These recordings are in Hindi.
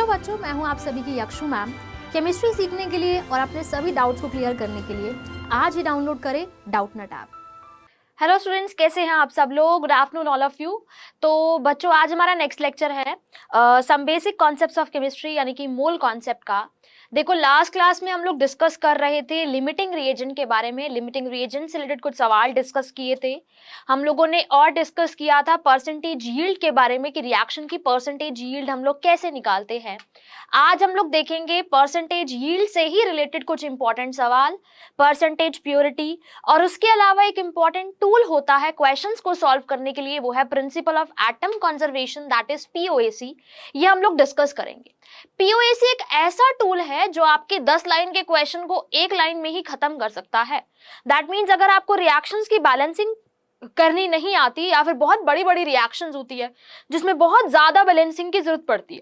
बच्चों, मैं हूं आप सभी की यक्षु मैम। केमिस्ट्री सीखने के लिए और अपने सभी डाउट्स को क्लियर करने के लिए आज ही डाउनलोड करें डाउटनट ऐप। हेलो स्टूडेंट्स, कैसे हैं आप सब लोग? Good afternoon all of you. तो बच्चों, आज हमारा नेक्स्ट लेक्चर है some basic concepts of chemistry, यानी कि मोल कॉन्सेप्ट का। देखो, लास्ट क्लास में हम लोग डिस्कस कर रहे थे लिमिटिंग रिएजेंट के बारे में। लिमिटिंग रिएजेंट से रिलेटेड कुछ सवाल डिस्कस किए थे हम लोगों ने, और डिस्कस किया था परसेंटेज यील्ड के बारे में कि रिएक्शन की परसेंटेज यील्ड हम लोग कैसे निकालते हैं। आज हम लोग देखेंगे परसेंटेज यील्ड से ही रिलेटेड कुछ इंपॉर्टेंट सवाल, परसेंटेज प्योरिटी, और उसके अलावा एक इंपॉर्टेंट टूल होता है क्वेश्चंस को सॉल्व करने के लिए, वो है principle of atom conservation, that is POAC. ये हम लोग डिस्कस करेंगे। पीओएसी एक ऐसा टूल है जो आपके 10 लाइन के क्वेश्चन को एक लाइन में ही खत्म कर सकता है। दैट मीन्स अगर आपको रिएक्शंस की बैलेंसिंग करनी नहीं आती, या फिर बहुत बड़ी बड़ी रिएक्शंस होती है जिसमें बहुत ज्यादा बैलेंसिंग की जरूरत पड़ती है,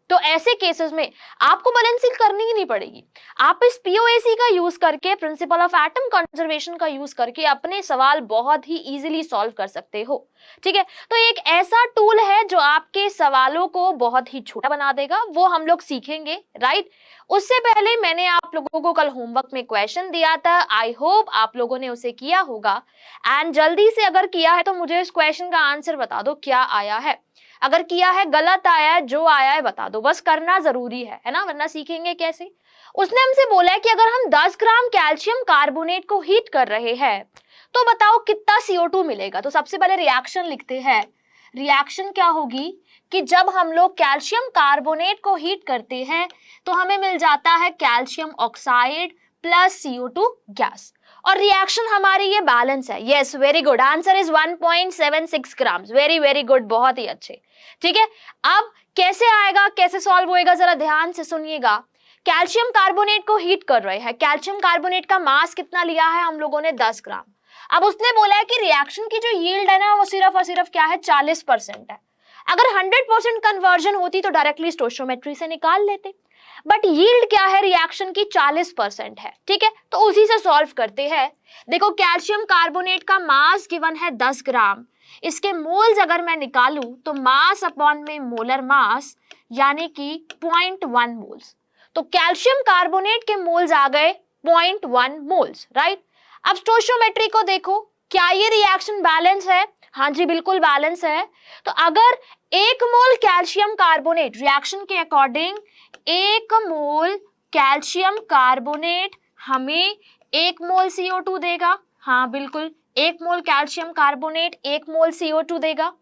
तो ऐसे केसेस में आपको बैलेंसिंग करनी ही नहीं पड़ेगी। आप इस पीओएसी का यूज करके, प्रिंसिपल ऑफ एटम कंजर्वेशन का यूज करके अपने सवाल बहुत ही इजीली सॉल्व कर सकते हो। ठीक है, तो एक ऐसा टूल है जो आपके सवालों को बहुत ही छोटा बना देगा, वो हम लोग सीखेंगे, राइट। उससे पहले मैंने आप लोगों को कल होमवर्क में क्वेश्चन दिया था। आई होप आप लोगों ने उसे किया होगा, एंड जल्दी से अगर किया है तो मुझे इस क्वेश्चन का आंसर बता दो, क्या आया है। अगर किया है, गलत आया है, जो आया है बता दो, बस करना जरूरी है ना, वरना सीखेंगे कैसे। उसने हमसे बोला है कि अगर हम 10 ग्राम कैल्शियम कार्बोनेट को हीट कर रहे हैं तो बताओ कितना CO2 मिलेगा। तो सबसे पहले रिएक्शन लिखते हैं। रिएक्शन क्या होगी कि जब हम लोग कैल्शियम कार्बोनेट को हीट करते हैं तो हमें मिल जाता है calcium oxide plus CO2 gas, और रिएक्शन हमारी ये बैलेंस है। Yes, very good, answer is 1.76 grams. Very very good, बहुत ही अच्छे। ठीक है, अब कैसे आएगा, कैसे सॉल्व होएगा, जरा ध्यान से सुनिएगा। कैल्शियम कार्बोनेट को हीट कर रहे हैं। कैल्शियम कार्बोनेट का मास कितना लिया है हम लोगों ने? 10 ग्राम। अब उसने बोला है कि रिएक्शन की जो यील्ड है ना, वो सिर्फ और सिर्फ क्या है? 40% है। अगर 100% कन्वर्जन होती तो डायरेक्टली स्टोइचियोमेट्री से निकाल लेते, बट यील्ड क्या है रिएक्शन की? 40% है। ठीक है, तो उसी से सॉल्व करते हैं। देखो, कैल्शियम कार्बोनेट का मास गिवन है 10 ग्राम। इसके मोल्स अगर मैं निकालूं तो मास अपॉन में मोलर मास, यानी कि 0.1 मोल्स। तो कैल्शियम कार्बोनेट के मोल्स आ गए 0.1 मोल्स, राइट। अब स्टोइचियोमेट्री को देखो, क्या ये रिएक्शन बैलेंस है? हाँ जी, बिल्कुल बैलेंस है। तो अगर 1 मोल कैल्शियम कार्बोनेट, रिएक्शन के अकॉर्डिंग 1 मोल कैल्शियम कार्बोनेट हमें 1 मोल CO2 देगा। हाँ बिल्कुल, 1 मोल कैल्शियम कार्बोनेट 1 मोल CO2 देगा।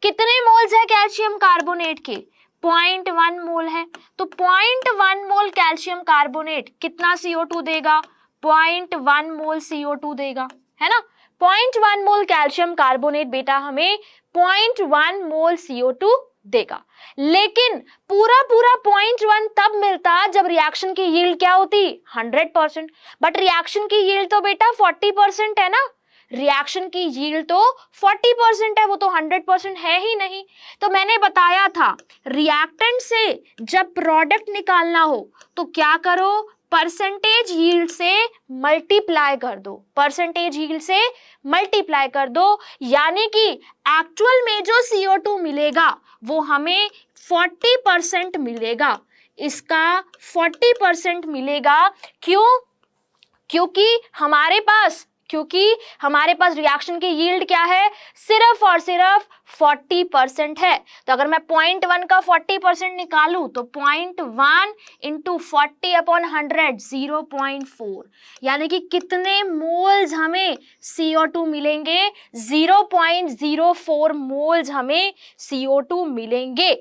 कितने मोल्स है कैल्शियम कार्बोनेट के? 0.1 मोल है। तो 0.1 मोल कैल्शियम कार्बोनेट कितना CO2 देगा? 0.1 मोल CO2 देगा, है ना। 0.1 मोल कैल्शियम कार्बोनेट बेटा हमें 0.1 मोल CO2 देगा। लेकिन पूरा पूरा 0.1 तब मिलता जब रिएक्शन की यील्ड क्या होती? 100%। बट रिएक्शन की यील्ड तो बेटा 40% है ना। रिएक्शन की यील्ड तो 40% है, वो तो 100% है ही नहीं। तो मैंने बताया था, रिएक्टेंट से जब प्रोडक्ट निकालना हो तो क्या करो? परसेंटेज यील्ड से मल्टीप्लाई कर दो। परसेंटेज यील्ड से मल्टीप्लाई कर दो, यानी कि एक्चुअल में जो CO2 मिलेगा वो हमें 40% मिलेगा। इसका 40% मिलेगा। क्यों? क्योंकि हमारे पास रिएक्शन की यील्ड क्या है? सिर्फ और सिर्फ 40% है। तो अगर मैं 0.1 का 40% निकालूं तो 0.1 इंटू 40/100 0.4, यानी कि कितने मोल्स हमें CO2 मिलेंगे? 0.04 मोल्स हमें CO2 मिलेंगे।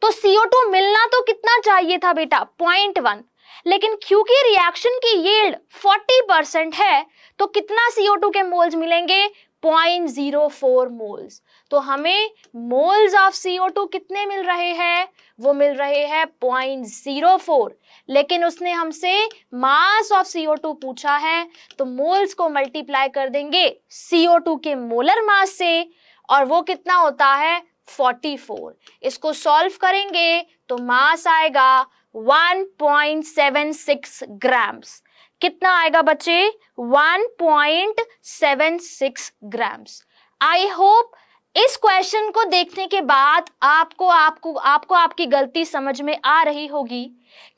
तो CO2 मिलना तो कितना चाहिए था बेटा? 0.1। लेकिन क्योंकि रिएक्शन की यील्ड 40% है तो कितना CO2 के मोल्स मिलेंगे? 0.04 मोल्स। तो हमें मोल्स ऑफ CO2 कितने मिल रहे हैं? वो मिल रहे हैं 0.04। लेकिन उसने हमसे मास ऑफ CO2 पूछा है, तो मोल्स को मल्टीप्लाई कर देंगे CO2 के मोलर मास से, और वो कितना होता है? 44। इसको सॉल्व करेंगे तो मास आएगा 1.76 ग्राम्स। कितना आएगा बच्चे? 1.76 ग्राम्स। आई होप इस क्वेश्चन को देखने के बाद आपको आपकी गलती समझ में आ रही होगी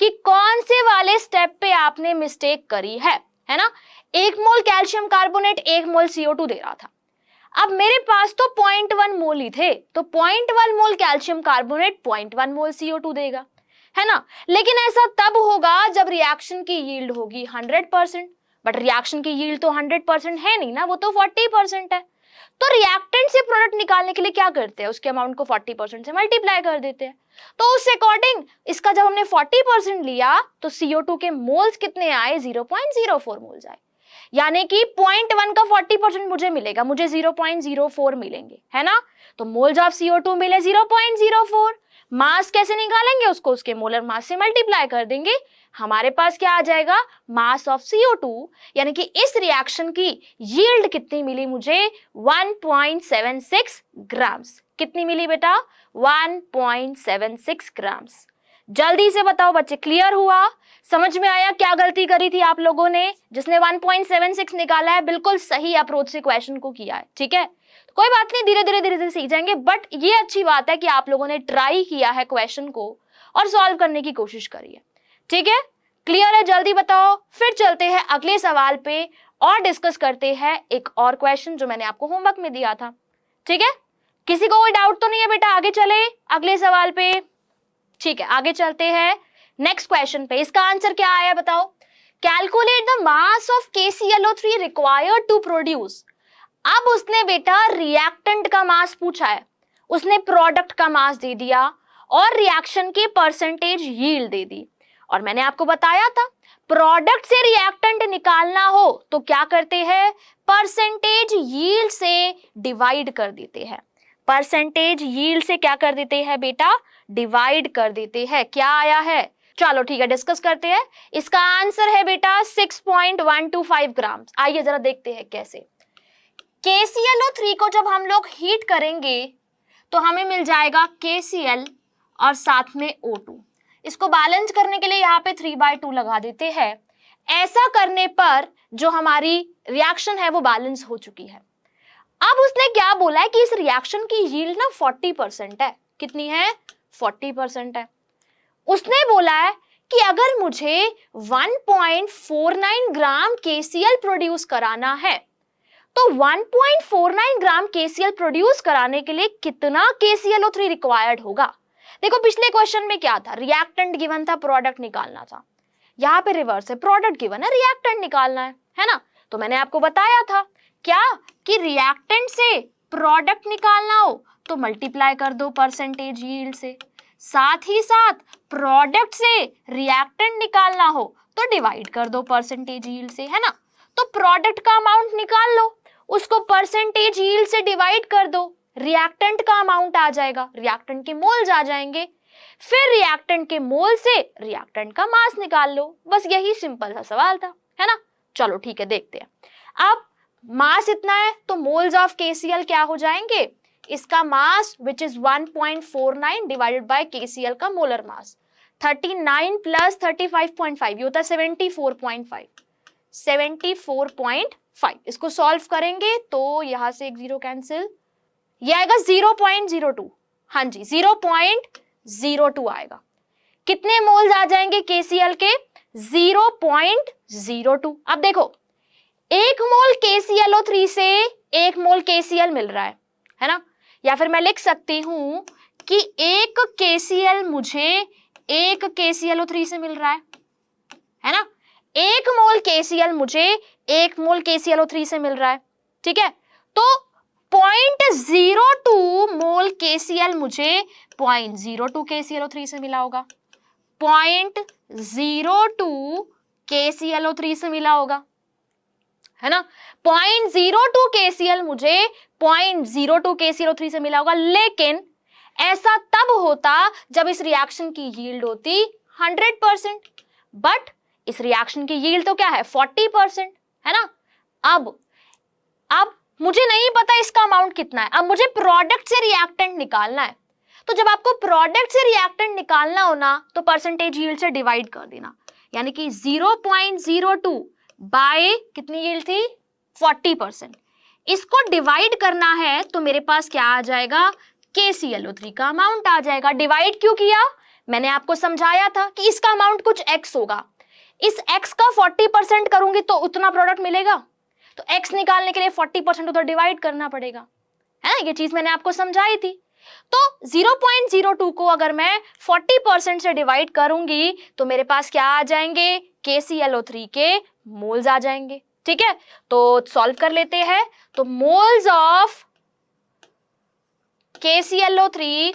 कि कौन से वाले स्टेप पे आपने मिस्टेक करी है ना। 1 मोल कैल्शियम कार्बोनेट 1 मोल CO2 दे रहा था। अब मेरे पास तो 0.1 मोल ही थे, तो 0.1 मोल कैल्शियम कार्बोनेट 0.1 मोल CO2 देगा, है ना। लेकिन ऐसा तब होगा जब रिएक्शन की यील्ड होगी 100%, बट रिएक्शन की यील्ड तो 100% है नहीं ना, वो तो 40% है। तो रिएक्टेंट से प्रोडक्ट निकालने के लिए क्या करते हैं, उसके अमाउंट को 40% से मल्टीप्लाई कर देते हैं। तो उस अकॉर्डिंग इसका जब हमने 40% लिया तो CO2 के मोल्स कितने आए, 0.04 मोल्स आए। यानी कि 0.1 का 40% मुझे मिलेगा, मुझे 0.04 मिलेंगे, है ना। तो मोल्स ऑफ CO2 मिले 0.04। मास कैसे निकालेंगे, उसको उसके मोलर मास से मल्टीप्लाई कर देंगे। हमारे पास क्या आ जाएगा, मास ऑफ CO2, यानी कि इस रिएक्शन की यील्ड कितनी मिली मुझे, 1.76 ग्राम्स। कितनी मिली बेटा, 1.76 ग्राम्स। जल्दी से बताओ बच्चे, क्लियर हुआ, समझ में आया क्या गलती करी थी आप लोगों ने। जिसने 1.76 निकाला है बिल्कुल सही अप्रोच से क्वेश्चन को किया है, ठीक है। तो कोई बात नहीं, धीरे धीरे सीख जाएंगे। बट ये अच्छी बात है कि आप लोगों ने ट्राई किया है क्वेश्चन को और सॉल्व करने की कोशिश करी है, ठीक है। क्लियर है, जल्दी बताओ। फिर चलते हैं अगले सवाल पे और डिस्कस करते हैं एक और क्वेश्चन जो मैंने आपको होमवर्क में दिया था, ठीक है। किसी को कोई डाउट तो नहीं है बेटा, आगे चले अगले सवाल पे, ठीक है। आगे चलते हैं नेक्स्ट क्वेश्चन पे। इसका आंसर क्या आया बताओ, calculate the mass of KClO3 required to produce. अब उसने बेटा रिएक्टेंट का मास पूछा है, उसने प्रोडक्ट का मास दे दिया और रिएक्शन की परसेंटेज यील्ड दे दी। और मैंने आपको बताया था प्रोडक्ट से रिएक्टेंट निकालना हो तो क्या करते हैं, परसेंटेज यील्ड से डिवाइड कर देते हैं। परसेंटेज यील्ड से क्या कर देते हैं बेटा, डिवाइड कर देते हैं। क्या आया है, चलो ठीक है डिस्कस करते हैं। इसका आंसर है बेटा 6.125 ग्राम। आइए जरा देखते हैं कैसे। KClO3 को जब हम लोग हीट करेंगे तो हमें मिल जाएगा KCl और साथ में O2। इसको बैलेंस करने के लिए यहाँ पे 3/2 लगा देते हैं। ऐसा करने पर जो हमारी रिएक्शन है वो बैलेंस हो चुकी है। अब उसने क्या बोला है कि इस रिएक्शन की यील्ड ना 40% है। कितनी है, 40% है। उसने बोला है कि अगर मुझे 1.49 ग्राम KCl प्रोड्यूस कराना है तो 1.49 ग्राम KCl प्रोड्यूस कराने के लिए कितना KClO3 रिक्वायर्ड होगा। देखो पिछले क्वेश्चन में क्या था, रिएक्टेंट गिवन था, प्रोडक्ट निकालना था। यहाँ पे रिवर्स है, प्रोडक्ट गिवन है, रिएक्टेंट निकालना है ना। तो मैंने आपको बताया था क्या कि रिएक्टेंट से प्रोडक्ट निकालना हो तो मल्टीप्लाई कर दो परसेंटेज यील्ड से, साथ ही साथ प्रोडक्ट से रिएक्टेंट निकालना हो तो डिवाइड कर दो परसेंटेज यील्ड से, है ना। तो प्रोडक्ट का अमाउंट निकाल लो, उसको परसेंटेज यील्ड से डिवाइड कर दो, रिएक्टेंट का अमाउंट आ जाएगा, रिएक्टेंट के मोल्स आ जाएंगे। फिर रिएक्टेंट के मोल से रिएक्टेंट का मास निकाल लो। बस यही सिंपल सा सवाल था, है ना। चलो ठीक है देखते हैं। अब मास इतना है तो मोल्स ऑफ KCl क्या हो जाएंगे, इसका mass which is 1.49 divided by KCl का मोलर मास। 39 प्लस 35.5 ये होता है 74.5। 74.5 इसको सॉल्व करेंगे तो यहां से एक जीरो कैंसिल, ये आएगा 0.02। हाँ जी 0.02 आएगा। कितने मोल्स आ जाएंगे KCl के, 0.02। अब देखो 1 मोल KClO3 से 1 मोल KCl मिल रहा है ना। या फिर मैं लिख सकती हूं कि 1 KCl मुझे 1 KClO3 से मिल रहा है ना। 1 मोल KCl मुझे 1 मोल KClO3 से मिल रहा है, ठीक है। तो 0.02 मोल KCl मुझे 0.02 KClO3 से मिला होगा, 0.02 KClO3 से मिला होगा, है ना। 0.02 KCl मुझे 0.02 KClO3 से मिला होगा। लेकिन ऐसा तब होता जब इस रिएक्शन की यील्ड होती 100%, बट इस रिएक्शन की यील्ड तो क्या है 40%, है ना। अब मुझे नहीं पता इसका अमाउंट कितना है, अब मुझे प्रोडक्ट से रिएक्टेंट निकालना है। तो जब आपको प्रोडक्ट से रिएक्टेंट निकालना हो ना तो परसेंटेज यील्ड से डिवाइड कर देना, यानी कि 0.02 बाय कितनी यील्ड थी 40%। इसको डिवाइड करना है तो मेरे पास क्या आ जाएगा, KClO3 का अमाउंट आ जाएगा। डिवाइड क्यों किया, मैंने आपको समझाया था कि इसका अमाउंट कुछ x होगा, इस x का 40% करूंगी तो उतना प्रोडक्ट मिलेगा, तो x निकालने के लिए 40% उधर डिवाइड करना पड़ेगा, है ना, ये चीज मैंने आपको समझाई थी। तो 0.02 को अगर मैं 40% से डिवाइड करूंगी तो मेरे पास क्या आ जाएंगे, KClO3 के मोल्स आ जाएंगे। ठीक है, तो सॉल्व कर लेते हैं। तो मोल्स ऑफ KClO3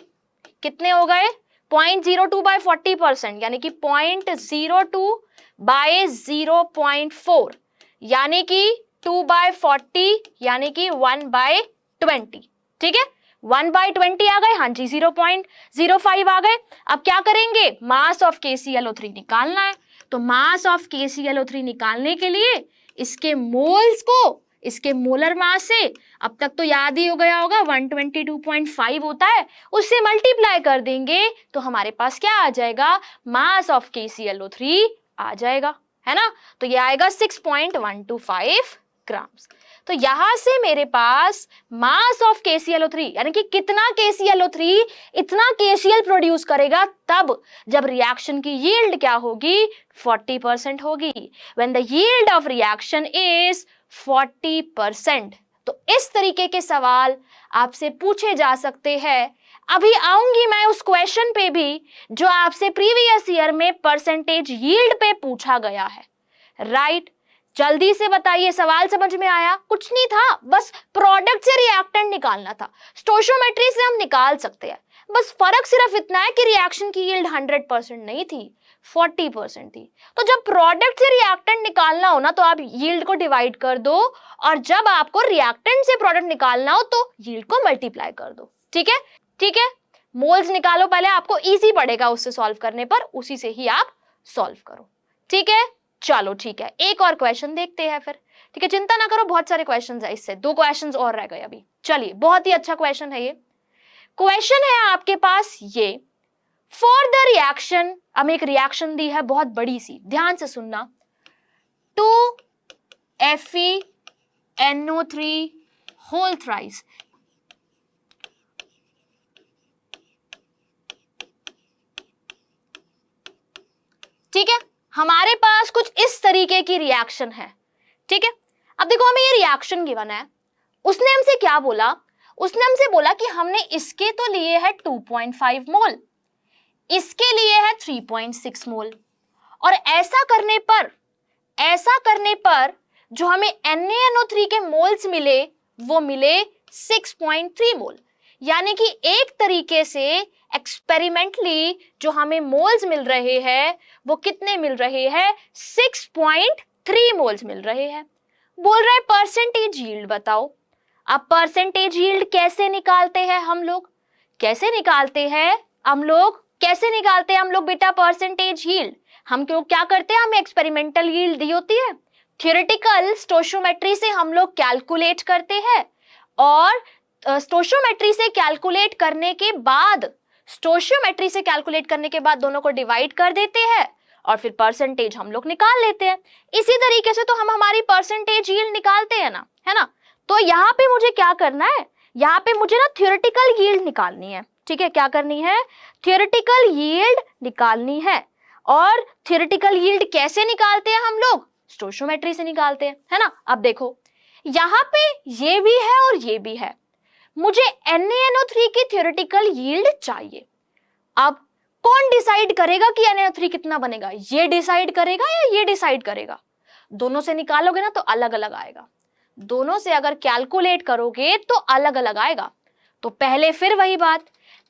कितने हो गए, 0.02 बाय 40%, यानी कि 0.02 बाय 0.4, यानी कि 2 बाय 40, यानी कि 1 बाय 20। ठीक है, 1 बाय 20 आ गए, हाँ जी 0.05 आ गए। अब क्या करेंगे, मास ऑफ KClO3 निकालना है। तो मास ऑफ KClO3 निकालने के लिए इसके मोल्स को इसके मोलर मास से, अब तक तो याद ही हो गया होगा 122.5 होता है, उससे मल्टीप्लाई कर देंगे तो हमारे पास क्या आ जाएगा, मास ऑफ KClO3 आ जाएगा, है ना। तो ये आएगा 6.125 ग्राम्स। तो यहां से मेरे पास मास ऑफ KClO3 यानी कि कितना KClO3 इतना KCl प्रोड्यूस करेगा तब जब रिएक्शन की यील्ड क्या होगी, 40% होगी। When the yield of reaction is 40%। तो इस तरीके के सवाल आपसे पूछे जा सकते हैं। अभी आऊंगी मैं उस क्वेश्चन पे भी जो आपसे प्रीवियस ईयर में परसेंटेज यील्ड पे पूछा गया है, राइट। जल्दी से बताइए, सवाल समझ में आया? कुछ नहीं था, बस प्रोडक्ट से रिएक्टेंट निकालना था। स्टोइचियोमेट्री से हम निकाल सकते हैं, बस फर्क सिर्फ इतना है कि रिएक्शन की यील्ड 100% नहीं थी, 40% थी। तो जब प्रोडक्ट से रिएक्टेंट निकालना हो ना तो आप यील्ड को डिवाइड कर दो, और जब आपको रिएक्टेंट से प्रोडक्ट निकालना हो तो यील्ड को मल्टीप्लाई कर दो। ठीक है, ठीक है, मोल्स निकालो पहले, आपको इजी पड़ेगा उससे सॉल्व करने पर, उसी से ही आप सॉल्व करो। ठीक है, चलो ठीक है, एक और क्वेश्चन देखते हैं फिर। ठीक है, चिंता ना करो, बहुत सारे क्वेश्चंस है, इससे 2 क्वेश्चंस और रह गए अभी। चलिए, बहुत ही अच्छा क्वेश्चन है ये। क्वेश्चन है आपके पास ये, फॉर द रिएक्शन, अब एक रिएक्शन दी है बहुत बड़ी सी, ध्यान से सुनना, 2FeNO3 होल थ्राइस। ठीक है, हमारे पास कुछ इस तरीके की रिएक्शन है। ठीक है, अब देखो हमें ये रिएक्शन गिवन है, उसने हमसे क्या बोला, उसने हमसे बोला कि हमने इसके तो लिए है 2.5 मोल, इसके लिए है 3.6 मोल, और ऐसा करने पर जो हमें NaNO3 के मोल्स मिले वो मिले 6.3 मोल। यानी कि एक तरीके से एक्सपेरिमेंटली जो हमें मोल्स मिल रहे हैं वो कितने मिल रहे हैं, 6.3 मोल्स मिल रहे हैं। बोल रहे परसेंटेज यील्ड बताओ। अब परसेंटेज यील्ड कैसे निकालते हैं हम लोग, बेटा परसेंटेज यील्ड हम क्यों क्या करते हैं, हमें एक्सपेरिमेंटल यील्ड दी होती है, थ्योरेटिकल स्टोइचियोमेट्री से हम लोग कैलकुलेट करते हैं, और स्टोइचियोमेट्री से कैलकुलेट करने के बाद दोनों को डिवाइड कर देते हैं और फिर परसेंटेज हम लोग निकाल लेते हैं। इसी तरीके से तो हम हमारी परसेंटेज यील्ड निकालते हैं ना, है ना। तो यहाँ पे मुझे क्या करना है, यहाँ पे मुझे ना थ्योरेटिकल यील्ड निकालनी है। ठीक है, क्या करनी है, थ्योरेटिकल यील्ड निकालनी है। और थ्योरेटिकल यील्ड कैसे निकालते हैं हम लोग, स्टोइचियोमेट्री से निकालते हैं, है ना। अब देखो यहाँ पे ये भी है और ये भी है, मुझे NaNO3 की थ्योरेटिकल यील्ड चाहिए। अब कौन डिसाइड करेगा कि NaNO3 कितना बनेगा, ये डिसाइड करेगा या ये डिसाइड करेगा? दोनों से निकालोगे ना तो अलग अलग आएगा, दोनों से अगर कैलकुलेट करोगे तो अलग अलग आएगा। तो पहले फिर वही बात,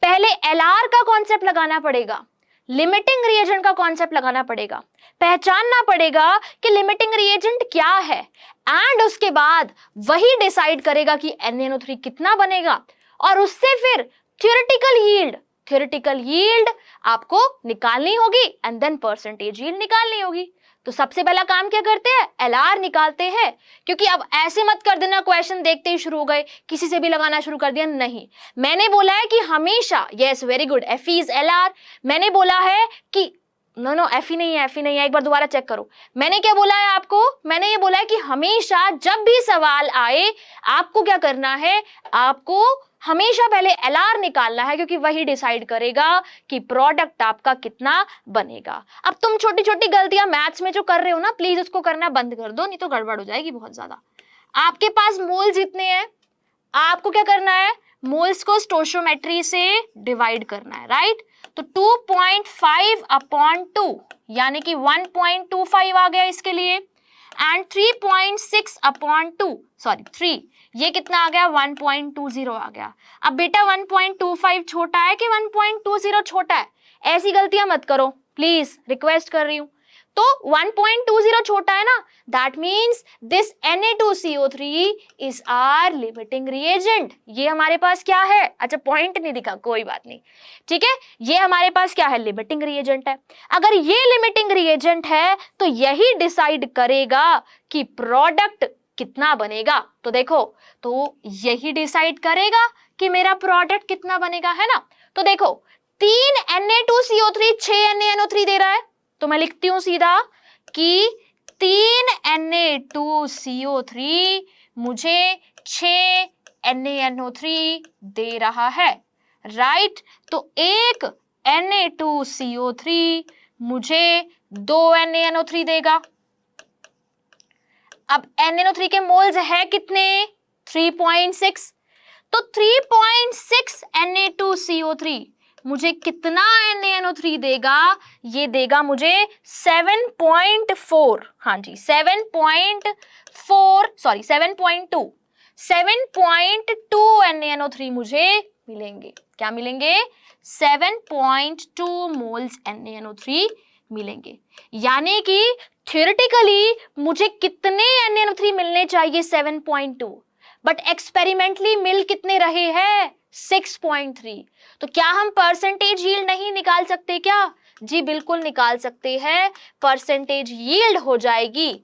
पहले LR का कॉन्सेप्ट लगाना पड़ेगा, लिमिटिंग रिएजेंट का कॉन्सेप्ट लगाना पड़ेगा, पहचानना पड़ेगा कि लिमिटिंग रिएजेंट क्या है, एंड उसके बाद वही डिसाइड करेगा कि NaNO3 कितना बनेगा, और उससे फिर थ्योरेटिकल यील्ड आपको निकालनी होगी एंड देन परसेंटेज यील्ड निकालनी होगी। तो सबसे पहला काम क्या करते हैं, LR निकालते हैं, क्योंकि अब ऐसे मत कर देना क्वेश्चन देखते ही शुरू हो गए, किसी से भी लगाना शुरू कर दिया, नहीं। मैंने बोला है कि हमेशा, yes very good, Fe is LR। मैंने बोला है कि नो नो, एफ ही नहीं है, एफ ही नहीं है, एक बार दोबारा चेक करो। मैंने क्या बोला है आपको? मैंने ये बोला है कि हमेशा जब भी सवाल आए आपको क्या करना है, आपको हमेशा पहले एलआर निकालना है, क्योंकि वही डिसाइड करेगा कि प्रोडक्ट आपका कितना बनेगा। अब तुम छोटी छोटी गलतियां मैथ्स में जो कर रहे हो ना, प्लीज उसको करना बंद कर दो, नहीं तो गड़बड़ हो जाएगी बहुत ज्यादा। आपके पास मोल जितने हैं, आपको क्या करना है, मोल्स को स्टोइचियोमेट्री से डिवाइड करना है, राइट? तो 2.5 अपॉन 2 यानी कि 1.25 आ गया इसके लिए, एंड 3.6 अपॉन 2 सॉरी 3, ये कितना आ गया, 1.20 आ गया। अब बेटा 1.25 छोटा है कि 1.20 छोटा है? ऐसी गलतियां मत करो प्लीज, रिक्वेस्ट कर रही हूं। तो 1.20 छोटा है ना, that means this Na2CO3 is our limiting reagent. ये हमारे पास क्या है, अच्छा पॉइंट नहीं दिखा, कोई बात नहीं, ठीक है, ये हमारे पास क्या है, लिमिटिंग रिएजेंट है। अगर ये लिमिटिंग रिएजेंट है तो यही डिसाइड करेगा कि प्रोडक्ट कितना बनेगा। तो देखो, तो यही डिसाइड करेगा कि मेरा प्रोडक्ट कितना बनेगा, है ना? तो देखो 3 Na2CO3 6 NaNO3 दे रहा है, तो मैं लिखती हूं सीधा कि 3 Na2CO3 मुझे 6 NaNO3 दे रहा है, राइट? तो एक Na2CO3 मुझे 2 NaNO3 देगा। अब NaNO3 के मोल्स है कितने, 3.6, तो 3.6 Na2CO3 मुझे कितना NaNO3 देगा, ये देगा मुझे 7.4, हाँ जी 7.4 सॉरी 7.2 NaNO3 मुझे मिलेंगे। क्या मिलेंगे, 7.2 मोल्स NaNO3 मिलेंगे। यानी कि थ्योरेटिकली मुझे कितने NaNO3 मिलने चाहिए, 7.2, बट एक्सपेरिमेंटली मिल कितने रहे हैं, 6.3। तो क्या हम परसेंटेज यील्ड नहीं निकाल सकते क्या? जी बिल्कुल निकाल सकते हैं। परसेंटेज यील्ड हो जाएगी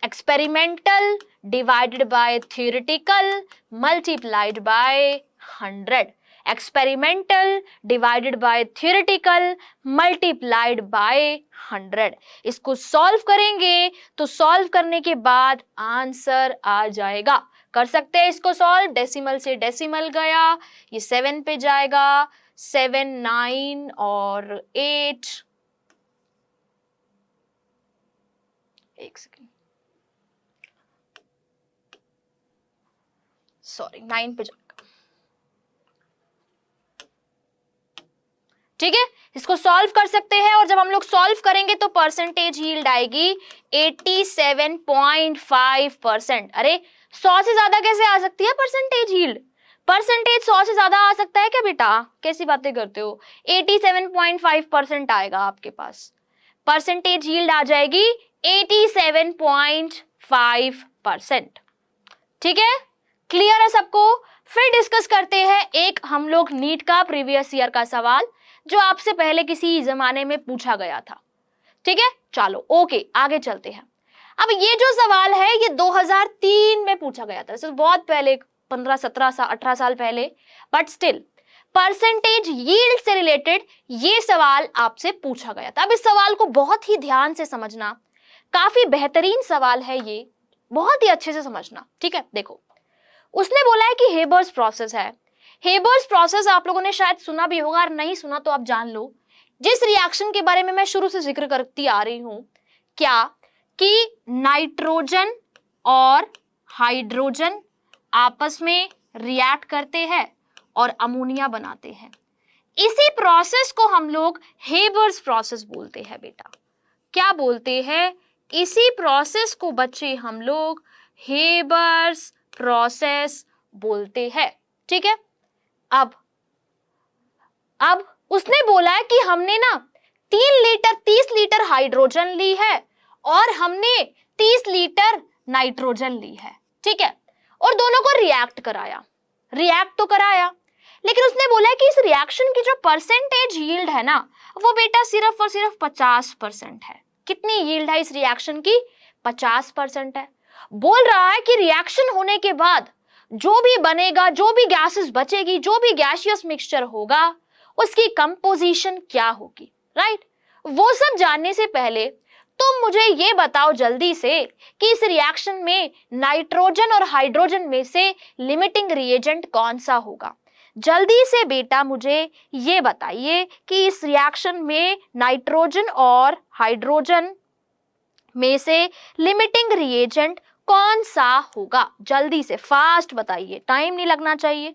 experimental divided by theoretical multiplied by 100। Experimental divided by theoretical multiplied by 100। इसको सॉल्व करेंगे तो सॉल्व करने के बाद आंसर आ जाएगा। कर सकते हैं इसको सॉल्व, डेसिमल से डेसिमल गया, ये 7 पे जाएगा, 7 9 और 8, एक सेकेंड सॉरी 9 पे जाएगा, ठीक है। इसको सॉल्व कर सकते हैं और जब हम लोग सॉल्व करेंगे तो परसेंटेज यील्ड आएगी 87.5%। अरे 100 से ज्यादा कैसे आ सकती है परसेंटेज यील्ड? परसेंटेज 100 से ज्यादा आ सकता है क्या बेटा? कैसी बातें करते हो? 87.5% आएगा आपके पास, परसेंटेज यील्ड आ जाएगी 87.5%। ठीक है, क्लियर है सबको? फिर डिस्कस करते हैं एक हम लोग नीट का प्रीवियस ईयर का सवाल जो आपसे पहले किसी जमाने में पूछा गया था। ठीक है, चलो ओके आगे चलते हैं। अब ये जो सवाल है ये 2003 में पूछा गया था, तो बहुत पहले, 15 17 साल 18 साल पहले, बट स्टिल परसेंटेज यील्ड से रिलेटेड ये सवाल आपसे पूछा गया था। अब इस सवाल को बहुत ही ध्यान से समझना, काफी बेहतरीन सवाल है ये, बहुत ही अच्छे से समझना। ठीक है, देखो उसने बोला है कि हेबर्स प्रोसेस है। हेबर्स प्रोसेस आप लोगों ने शायद सुना भी होगा, और नहीं सुना तो आप जान लो। जिस रिएक्शन के बारे में मैं शुरू से जिक्र करती आ रही हूं, क्या कि नाइट्रोजन और हाइड्रोजन आपस में रिएक्ट करते हैं और अमोनिया बनाते हैं। इसी प्रोसेस को हम लोग हेबर्स प्रोसेस बोलते हैं बेटा। क्या बोलते हैं? इसी प्रोसेस को बच्चे हम लोग हेबर्स प्रोसेस बोलते हैं। ठीक है, अब उसने बोला है कि हमने ना 30 लीटर हाइड्रोजन ली है और हमने 30 लीटर नाइट्रोजन ली है। ठीक है, और दोनों को रिएक्ट कराया, रिएक्ट तो कराया, लेकिन उसने बोला है कि इस रिएक्शन की जो परसेंटेज यील्ड है ना, वो बेटा सिर्फ और सिर्फ 50% है। कितनी यील्ड है इस रिएक्शन की? 50% है। बोल रहा है कि रिएक्शन होने के बाद जो भी बनेगा, जो भी गैसेस बचेगी, जो भी गैसियस मिक्सचर होगा, उसकी कंपोजिशन क्या होगी, राइट? वो सब जानने से पहले तुम मुझे ये बताओ जल्दी से कि इस रिएक्शन में नाइट्रोजन और हाइड्रोजन में से लिमिटिंग रिएजेंट कौन सा होगा। जल्दी से बेटा मुझे ये बताइए कि इस रिएक्शन में नाइट्रोजन और हाइड्रोजन में से लिमिटिंग रिएजेंट कौन सा होगा। जल्दी से फास्ट बताइए, टाइम नहीं लगना चाहिए,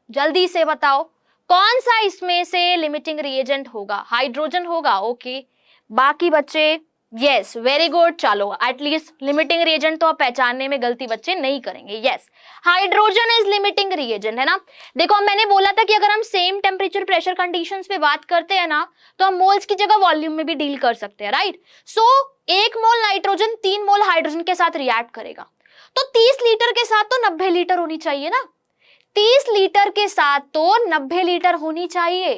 जल्दी से बताओ कौन सा इसमें से लिमिटिंग रिएजेंट होगा। हाइड्रोजन होगा, ओके। बाकी बच्चे यस, वेरी गुड। चलो एटलीस्ट लिमिटिंग रिएजेंट तो आप पहचानने में गलती बच्चे नहीं करेंगे। Yes, hydrogen is limiting reagent, है ना। देखो मैंने बोला था कि अगर हम सेम टेम्परेचर प्रेशर कंडीशंस पे बात करते हैं ना, तो हम मोल्स की जगह वॉल्यूम में भी डील कर सकते हैं, राइट। सो 1 मोल नाइट्रोजन 3 मोल हाइड्रोजन के साथ रिएक्ट करेगा, तो 30 लीटर के साथ तो 90 लीटर होनी चाहिए ना। 30 लीटर के साथ तो 90 लीटर होनी चाहिए,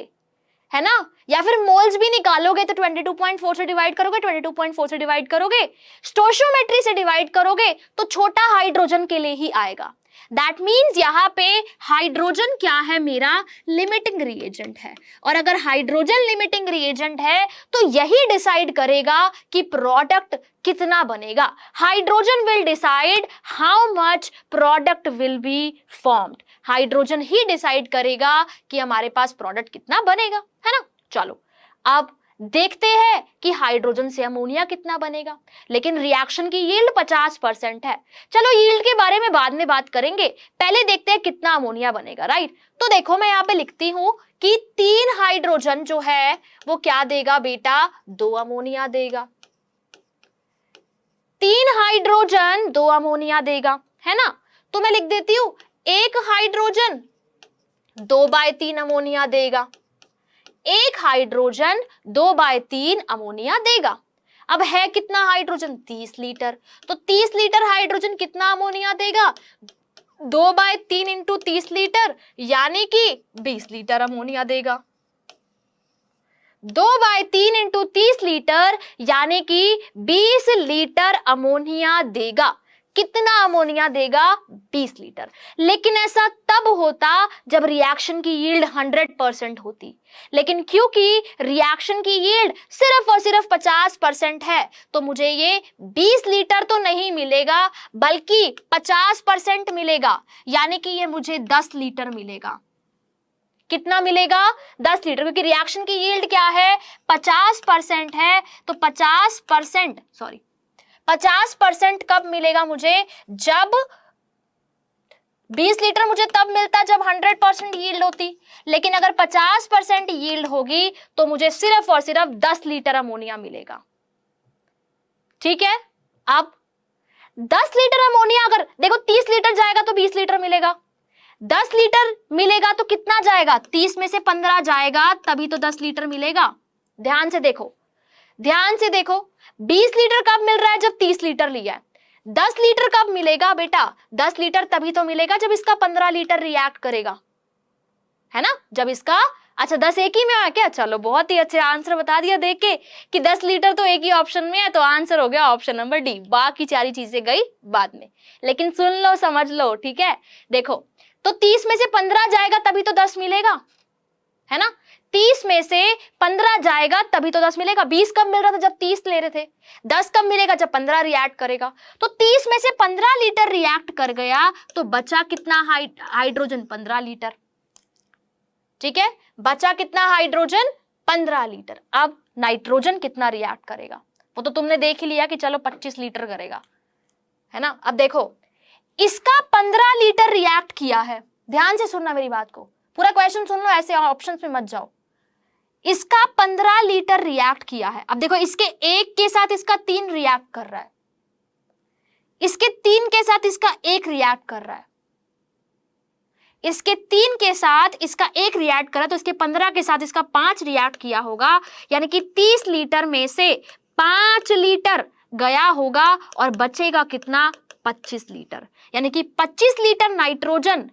है ना। या फिर मोल्स भी निकालोगे तो 22.4 से डिवाइड करोगे, 22.4 से डिवाइड करोगे, स्टोइचियोमेट्री से डिवाइड करोगे तो छोटा हाइड्रोजन के लिए ही आएगा। दैट मीन्स यहाँ पे हाइड्रोजन क्या है, मेरा लिमिटिंग रिएजेंट है। और अगर हाइड्रोजन लिमिटिंग रिएजेंट है तो यही डिसाइड करेगा कि प्रोडक्ट कितना बनेगा। Hydrogen will decide how much product will be formed. Hydrogen he decide करेगा कि हमारे पास प्रोडक्ट कितना बनेगा, है ना। चलो अब देखते हैं कि हाइड्रोजन से अमोनिया कितना बनेगा, लेकिन रिएक्शन की यील्ड 50% है। चलो यील्ड के बारे में बाद में बात करेंगे, पहले देखते हैं कितना अमोनिया बनेगा, राइट। तो देखो मैं यहाँ पे लिखती हूं कि 3 हाइड्रोजन जो है वो क्या देगा बेटा, 2 अमोनिया देगा। 3 हाइड्रोजन 2 अमोनिया देगा, है ना। तो मैं लिख देती हूं 1 हाइड्रोजन 2/3 अमोनिया देगा। 1 हाइड्रोजन 2/3 अमोनिया देगा। अब है कितना हाइड्रोजन, 30 लीटर। तो 30 लीटर हाइड्रोजन कितना अमोनिया देगा, 2/3 इंटू 30 लीटर, यानी कि 20 लीटर अमोनिया देगा। 2/3 इंटू 30 लीटर यानी कि 20 लीटर अमोनिया देगा। कितना अमोनिया देगा, 20 लीटर। लेकिन ऐसा तब होता जब रिएक्शन की यील्ड 100% होती, लेकिन क्योंकि रिएक्शन की यील्ड सिर्फ और सिर्फ 50% है, तो मुझे ये 20 लीटर तो नहीं मिलेगा बल्कि 50% मिलेगा, यानी कि ये मुझे 10 लीटर मिलेगा। कितना मिलेगा, 10 लीटर, क्योंकि रिएक्शन की यील्ड क्या है, 50% है। तो 50% कब मिलेगा मुझे, जब 20 लीटर मुझे तब मिलता जब 100% यील्ड होती, लेकिन अगर 50% यील्ड होगी तो मुझे सिर्फ और सिर्फ 10 लीटर अमोनिया मिलेगा। ठीक है, अब 10 लीटर अमोनिया, अगर देखो 30 लीटर जाएगा तो 20 लीटर मिलेगा, 10 लीटर मिलेगा तो कितना जाएगा, 30 में से 15 जाएगा तभी तो 10 लीटर मिलेगा। ध्यान से देखो, ध्यान से देखो, 20 लीटर कब मिल रहा है, जब 30 लीटर लिया है। 10 लीटर कब मिलेगा बेटा, 10 लीटर तभी तो मिलेगा जब इसका 15 लीटर रिएक्ट करेगा, है ना। जब इसका, अच्छा 10 एक ही में है क्या, चलो बहुत ही अच्छे, आंसर बता दिया देख के कि 10 लीटर तो एक ही ऑप्शन में है, तो आंसर हो गया ऑप्शन नंबर डी। बाकी सारी चीजें गई बाद में, लेकिन सुन लो समझ लो, ठीक है। देखो तो 30 में से 15 जाएगा तभी तो 10 मिलेगा, है ना। 30 में से 15 जाएगा तभी तो 10 मिलेगा। 20 कब मिल रहा था, जब 30 ले रहे थे। 10 कब मिलेगा, जब 15 रिएक्ट करेगा। तो 30 में से 15 लीटर रिएक्ट कर गया तो बचा कितना हाइड्रोजन, 15 लीटर। ठीक है, बचा कितना हाइड्रोजन, 15 लीटर। अब नाइट्रोजन कितना रिएक्ट करेगा, वो तो तुमने देख ही लिया कि चलो 25 लीटर करेगा, है ना। अब देखो इसका 15 लीटर रिएक्ट किया है, ध्यान से सुनना मेरी बात को, पूरा क्वेश्चन सुन लो, ऐसे ऑप्शंस में मत जाओ। इसका 15 लीटर रिएक्ट किया है। अब देखो इसके 1 के साथ इसका 3 रिएक्ट कर रहा है, इसके 3 के साथ इसका 1 रिएक्ट कर रहा है, इसके 3 के साथ इसका 1 रिएक्ट करा, तो इसके 15 के साथ इसका 5 रिएक्ट किया होगा, यानी कि 30 लीटर में से 5 लीटर गया होगा और बचेगा कितना, 25 लीटर। यानी कि 25 लीटर नाइट्रोजन,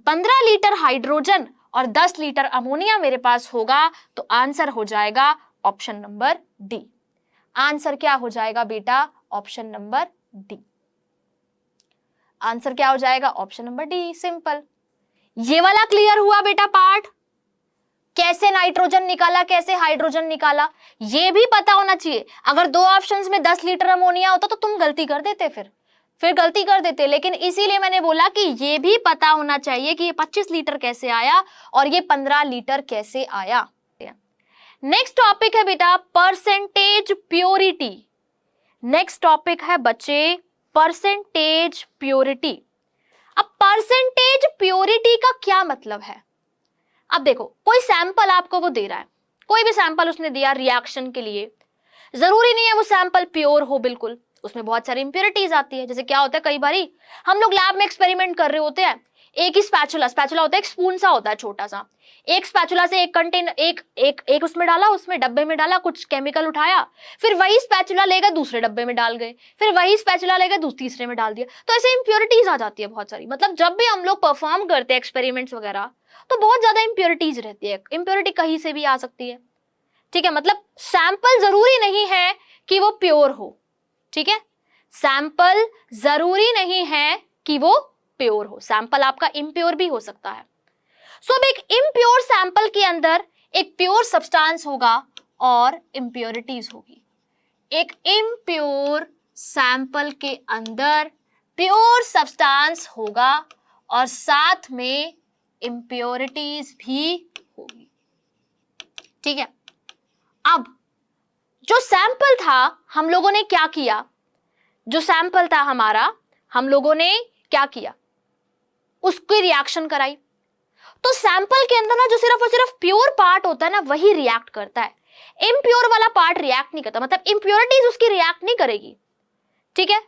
15 लीटर हाइड्रोजन और 10 लीटर अमोनिया मेरे पास होगा। तो आंसर हो जाएगा ऑप्शन नंबर डी। आंसर क्या हो जाएगा बेटा, ऑप्शन नंबर डी। आंसर क्या हो जाएगा, ऑप्शन नंबर डी, सिंपल। ये वाला क्लियर हुआ बेटा पार्ट, कैसे नाइट्रोजन निकाला, कैसे हाइड्रोजन निकाला, ये भी पता होना चाहिए। अगर 2 ऑप्शंस में 10 लीटर अमोनिया होता तो तुम गलती कर देते, फिर गलती कर देते। लेकिन इसीलिए मैंने बोला कि ये भी पता होना चाहिए कि ये 25 लीटर कैसे आया और ये 15 लीटर कैसे आया। नेक्स्ट टॉपिक है बेटा परसेंटेज प्योरिटी। नेक्स्ट टॉपिक है बच्चे परसेंटेज प्योरिटी। अब परसेंटेज प्योरिटी का क्या मतलब है? अब देखो, कोई सैंपल आपको वो दे रहा है, कोई भी सैंपल उसने दिया रिएक्शन के लिए, जरूरी नहीं है वो सैंपल प्योर हो बिल्कुल, उसमें बहुत सारी इंप्योरिटीज आती है। जैसे क्या होता है, कई बारी हम लोग लैब में एक्सपेरिमेंट कर रहे होते हैं, एक ही स्पैचुला होता है, एक स्पून सा होता है छोटा सा, एक स्पैचुला से एक कंटेनर एक उसमें डाला, उसमें डब्बे में डाला, कुछ केमिकल उठाया, फिर वही स्पैचुला लेकर दूसरे डब्बे में डाल गए, फिर वही स्पैचुला लेकर तीसरे में डाल दिया, तो ऐसे इंप्योरिटीज आ जाती है बहुत सारी। मतलब जब भी हम लोग परफॉर्म करते हैं एक्सपेरिमेंट्स वगैरह तो बहुत ज्यादा इंप्योरिटीज रहती है। इंप्योरिटी कहीं से भी आ सकती है, ठीक है। मतलब सैंपल जरूरी नहीं है कि वो प्योर हो, ठीक है, सैंपल जरूरी नहीं है कि वो प्योर हो, सैंपल आपका इम्प्योर भी हो सकता है। सो अब एक इम्प्योर सैंपल के अंदर एक प्योर सब्सटेंस होगा और इंप्योरिटीज होगी। एक इम्प्योर सैंपल के अंदर प्योर सब्सटेंस होगा और साथ में इंप्योरिटीज भी होगी, ठीक है। अब जो सैंपल था हम लोगों ने क्या किया, जो सैंपल था हमारा, हम लोगों ने क्या किया, उसकी रिएक्शन कराई। तो सैंपल के अंदर ना जो सिर्फ और सिर्फ प्योर पार्ट होता है ना वही रिएक्ट करता है, इम्प्योर वाला पार्ट रिएक्ट नहीं करता। मतलब इंप्योरिटीज उसकी रिएक्ट नहीं करेगी, ठीक है।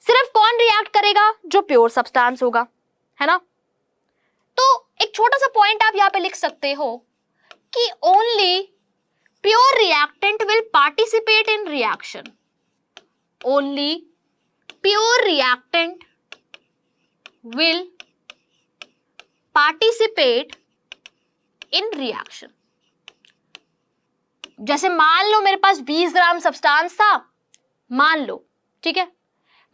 सिर्फ कौन रिएक्ट करेगा, जो प्योर सब्सटेंस होगा, है ना। तो एक छोटा सा पॉइंट आप यहां पे लिख सकते हो कि only pure reactant will participate in reaction, only pure reactant will participate in reaction. जैसे मान लो मेरे पास 20 ग्राम सब्सटेंस था, मान लो, ठीक है,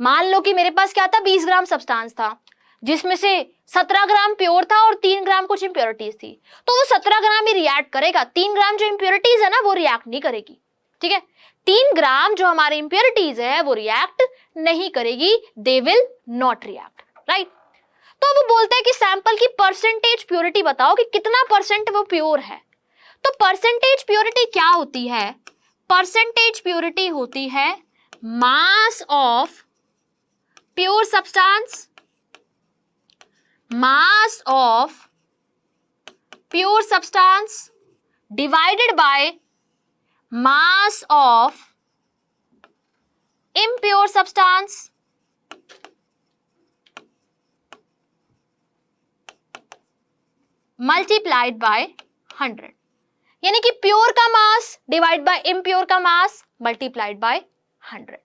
मान लो कि मेरे पास क्या था, 20 ग्राम सब्सटेंस था, जिसमें से 17 ग्राम प्योर था और 3 ग्राम कुछ इंप्योरिटीज थी, तो वो 17 ग्राम ही रिएक्ट करेगा, 3 ग्राम जो इंप्योरिटीज है ना वो रिएक्ट नहीं करेगी, ठीक है। 3 ग्राम जो हमारे इंप्योरिटीज है वो रिएक्ट नहीं करेगी, they will not react, right. तो वो बोलते हैं कि सैंपल की परसेंटेज प्योरिटी बताओ कि कितना परसेंट वो प्योर है। तो परसेंटेज प्योरिटी क्या होती है, परसेंटेज प्योरिटी होती है mass of pure substance, mass of pure substance divided by mass of impure substance multiplied by 100। यानी कि प्योर का मास डिवाइड बाय इम्प्योर का मास मल्टीप्लाइड बाय 100।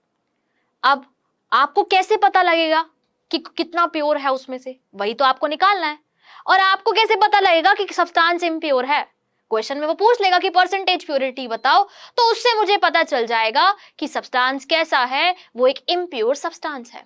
अब आपको कैसे पता लगेगा कि कितना प्योर है उसमें से, वही तो आपको निकालना है। और आपको कैसे पता लगेगा कि सब्सटेंस इम्प्योर है, क्वेश्चन में वो पूछ लेगा कि परसेंटेज प्योरिटी बताओ, तो उससे मुझे पता चल जाएगा कि सब्सटेंस कैसा है, वो एक इम्प्योर सब्सटेंस है।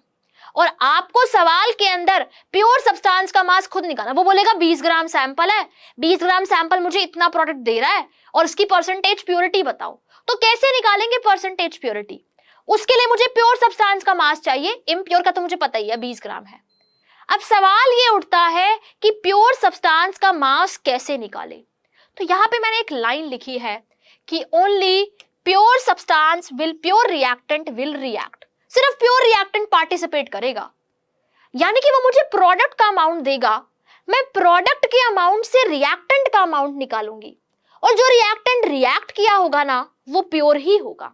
और आपको सवाल के अंदर प्योर सब्सटेंस का मास खुद निकालना, वो बोलेगा 20 ग्राम सैंपल है, 20 ग्राम सैंपल मुझे इतना प्रोडक्ट दे रहा है और इसकी परसेंटेज प्योरिटी बताओ। तो कैसे निकालेंगे परसेंटेज प्योरिटी, उसके लिए मुझे प्योर सब्सटेंस का मास चाहिए, इम्प्योर का तो मुझे पता ही है 20 ग्राम है। अब सवाल ये उठता है कि प्योर सब्सटेंस का मास कैसे निकाले। तो यहां पे मैंने एक लाइन लिखी है कि only pure substance will, pure reactant will react, सिर्फ प्योर रिएक्टेंट पार्टिसिपेट करेगा। यानी कि वो मुझे प्रोडक्ट का अमाउंट देगा, मैं प्रोडक्ट के अमाउंट से रिएक्टेंट का अमाउंट निकालूंगी, और जो रिएक्टेंट रिएक्ट किया होगा ना वो प्योर ही होगा,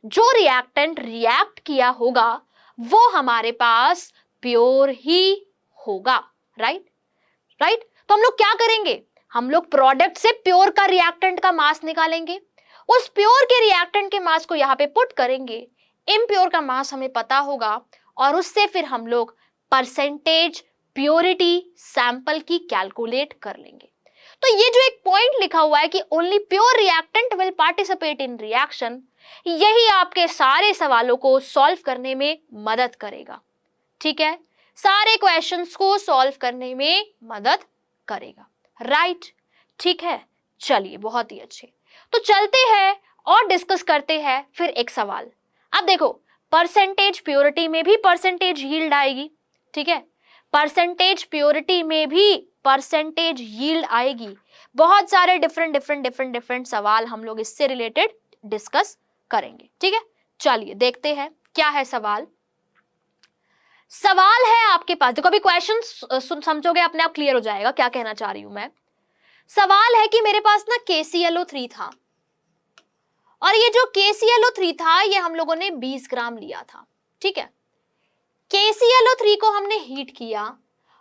जो रिएक्टेंट रिएक्ट किया होगा वो हमारे पास प्योर ही होगा, राइट राइट। तो हम लोग क्या करेंगे, हम लोग प्रोडक्ट से प्योर का रिएक्टेंट का मास निकालेंगे, उस प्योर के रिएक्टेंट के मास को यहाँ पे पुट करेंगे, इम्प्योर का मास हमें पता होगा, और उससे फिर हम लोग परसेंटेज प्योरिटी सैंपल की कैलकुलेट कर लेंगे। तो ये जो एक पॉइंट लिखा हुआ है कि only pure reactant will participate in reaction, यही आपके सारे सवालों को सॉल्व करने में मदद करेगा, ठीक है, सारे क्वेश्चंस को सॉल्व करने में मदद करेगा, राइट, ठीक है। चलिए बहुत ही अच्छे, तो चलते हैं और डिस्कस करते हैं फिर एक सवाल। अब देखो, परसेंटेज प्योरिटी में भी परसेंटेज यील्ड आएगी, ठीक है, परसेंटेज प्योरिटी में भी परसेंटेज यील्ड आएगी। बहुत सारे डिफरेंट सवाल हम लोग इससे रिलेटेड डिस्कस करेंगे, ठीक है। चलिए देखते हैं क्या है सवाल। सवाल है आपके पास, देखो अभी क्वेश्चन समझोगे अपने आप क्लियर हो जाएगा क्या कहना चाह रही हूं मैं। सवाल है कि मेरे पास ना KClO3 था, और ये जो KClO3 था ये हम लोगों ने 20 ग्राम लिया था, ठीक है। KClO3 को हमने हीट किया,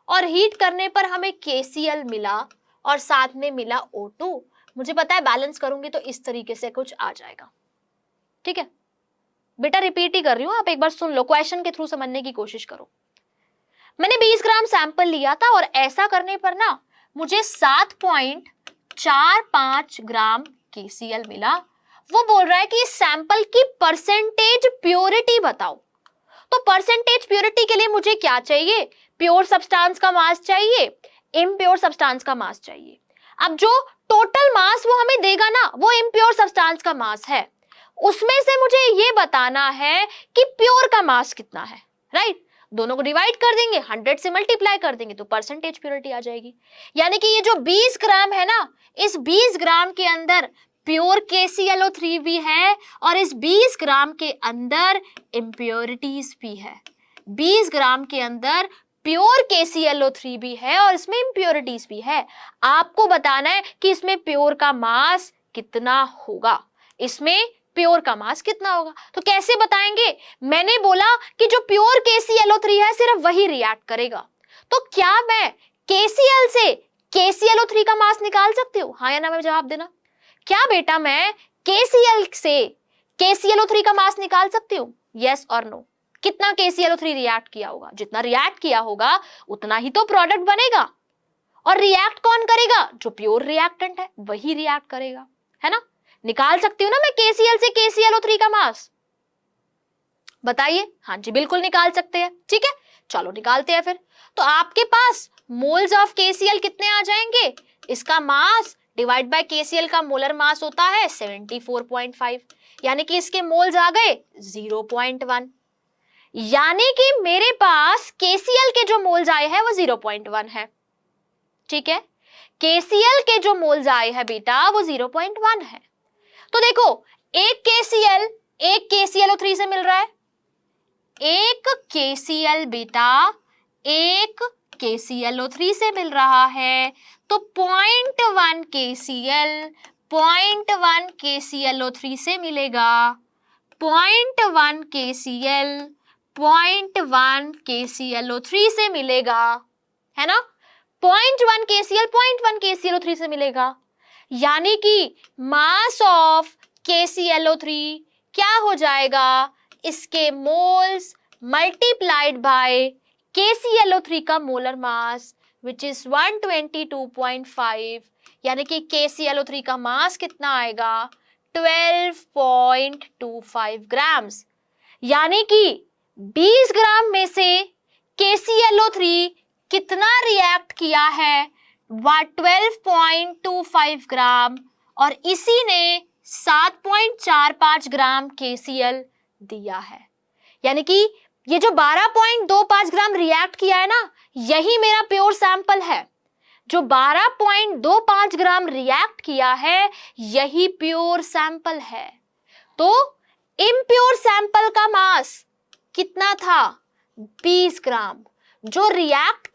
और हीट करने पर हमें KCl मिला और साथ में मिला O2। मुझे पता है बैलेंस करूंगी तो इस तरीके से कुछ आ जाएगा, ठीक है। बेटा रिपीट ही कर रही हूं, आप एक बार सुन लो, क्वेश्चन के थ्रू समझने की कोशिश करो। मैंने 20 ग्राम सैंपल लिया था, और ऐसा करने पर ना मुझे 7.45 ग्राम KCl मिला। वो बोल रहा है कि इस सैंपल की परसेंटेज प्योरिटी बताओ। तो परसेंटेज प्योरिटी के लिए मुझे क्या चाहिए, प्योर सब्सटेंस का मास चाहिए, इम्प्योर सब्सटेंस का मास चाहिए। अब जो टोटल मास वो हमें देगा ना, वो इम्प्योर सब्सटेंस का मास है, उसमें से मुझे ये बताना है कि प्योर का मास कितना है, राइट। दोनों को डिवाइड कर देंगे, 100 से मल्टीप्लाई कर देंगे तो परसेंटेज प्योरिटी आ जाएगी। यानी कि ये जो 20 ग्राम है ना, इस 20 ग्राम के अंदर प्योर KClO3 भी है, और इस 20 ग्राम के अंदर इम्प्योरिटीज भी है। 20 ग्राम के अंदर प्योर KClO3 भी है और इसमें इम्प्योरिटीज भी है। आपको बताना है कि इसमें प्योर का मास कितना होगा, इसमें प्योर का मास कितना होगा। तो कैसे बताएंगे, मैंने बोला कि जो प्योर KClO3 है सिर्फ वही रिएक्ट करेगा। तो क्या मैं KCl से KClO3 का मास निकाल सकती हूँ, हाँ या ना में जवाब देना। क्या बेटा मैं KCl से KClO3 का मास निकाल सकती हूँ, यस और नो। कितना KClO3 रिएक्ट किया होगा, जितना रिएक्ट किया होगा उतना ही तो प्रोडक्ट बनेगा। और रिएक्ट कौन करेगा, जो प्योर रिएक्टेंट है वही रिएक्ट करेगा, है ना। निकाल सकती हूँ ना मैं KCl से KClO3 का मास, बताइए। हाँ जी बिल्कुल निकाल सकते हैं, ठीक है। चलो निकालते हैं फिर। तो आपके पास मोल्स ऑफ KCl कितने आ जाएंगे, इसका मास डिवाइड बाय KCl का मोलर मास होता है 74.5, यानी कि इसके मोल्स आ गए 0.1। यानी कि मेरे पास KCl के जो मोल्स आए हैं वो 0.1 है, ठीक है। KCl के जो मोल्स आए हैं बेटा वो 0.1 है। तो देखो एक KClO3 से मिल रहा है, एक KCl बेटा एक KClO3 से मिल रहा है, तो 0.1 KClO3 से मिलेगा। 0.1 KClO3 से मिलेगा, है ना। 0.1 KClO3 से मिलेगा, यानी कि मास ऑफ KClO3 क्या हो जाएगा, इसके मोल्स मल्टीप्लाइड बाय KClO3 का मोलर मास विच इज 122.5, यानी कि KClO3 का मास कितना आएगा 12.25 ग्राम्स। यानी कि 20 ग्राम में से KClO3 कितना रिएक्ट किया है, 12.25 ग्राम, और इसी ने 7.45 ग्राम KCl दिया है। यानी कि ये जो 12.25 ग्राम रिएक्ट किया है ना, यही मेरा प्योर सैंपल है। जो 12.25 ग्राम रिएक्ट किया है यही प्योर सैंपल है। तो इम्प्योर सैंपल का मास कितना था 20 ग्राम। जो रिएक्ट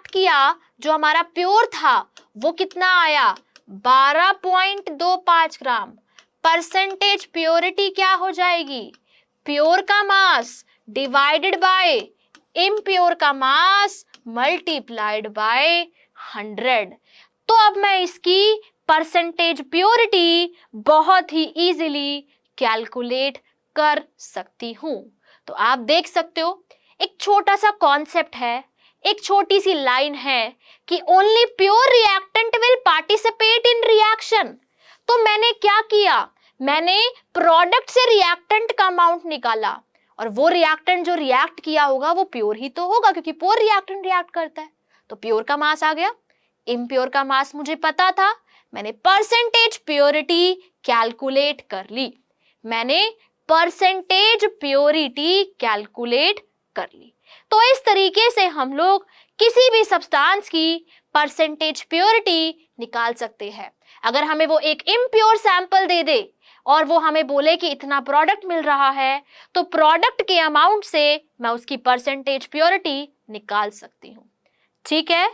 किया जो हमारा प्योर था वो कितना आया 12.25 ग्राम। परसेंटेज प्योरिटी क्या हो जाएगी, प्योर का मास डिवाइडेड बाय इम्प्योर का मास मल्टीप्लाइड बाय 100। तो अब मैं इसकी परसेंटेज प्योरिटी बहुत ही इजीली कैलकुलेट कर सकती हूं। तो आप देख सकते हो एक छोटा सा कॉन्सेप्ट है, एक छोटी सी लाइन है कि only pure reactant will participate in reaction. तो मैंने क्या किया, मैंने प्रोडक्ट से रिएक्टेंट का अमाउंट निकाला, और वो रिएक्टेंट जो रिएक्ट किया होगा वो प्योर ही तो होगा क्योंकि प्योर रिएक्टेंट रिएक्ट करता है। तो प्योर का मास आ गया। इम्प्योर का मास मुझे पता था मैंने परसेंटेज प्योरिटी कैलकुलेट कर ली, मैंने परसेंटेज प्योरिटी कैलकुलेट कर ली। तो इस तरीके से हम लोग किसी भी सब्सटेंस की परसेंटेज प्योरिटी निकाल सकते हैं। अगर हमें वो एक इम्प्योर सैंपल दे दे और वो हमें बोले कि इतना प्रोडक्ट मिल रहा है, तो प्रोडक्ट के अमाउंट से मैं उसकी परसेंटेज प्योरिटी निकाल सकती हूँ। ठीक है,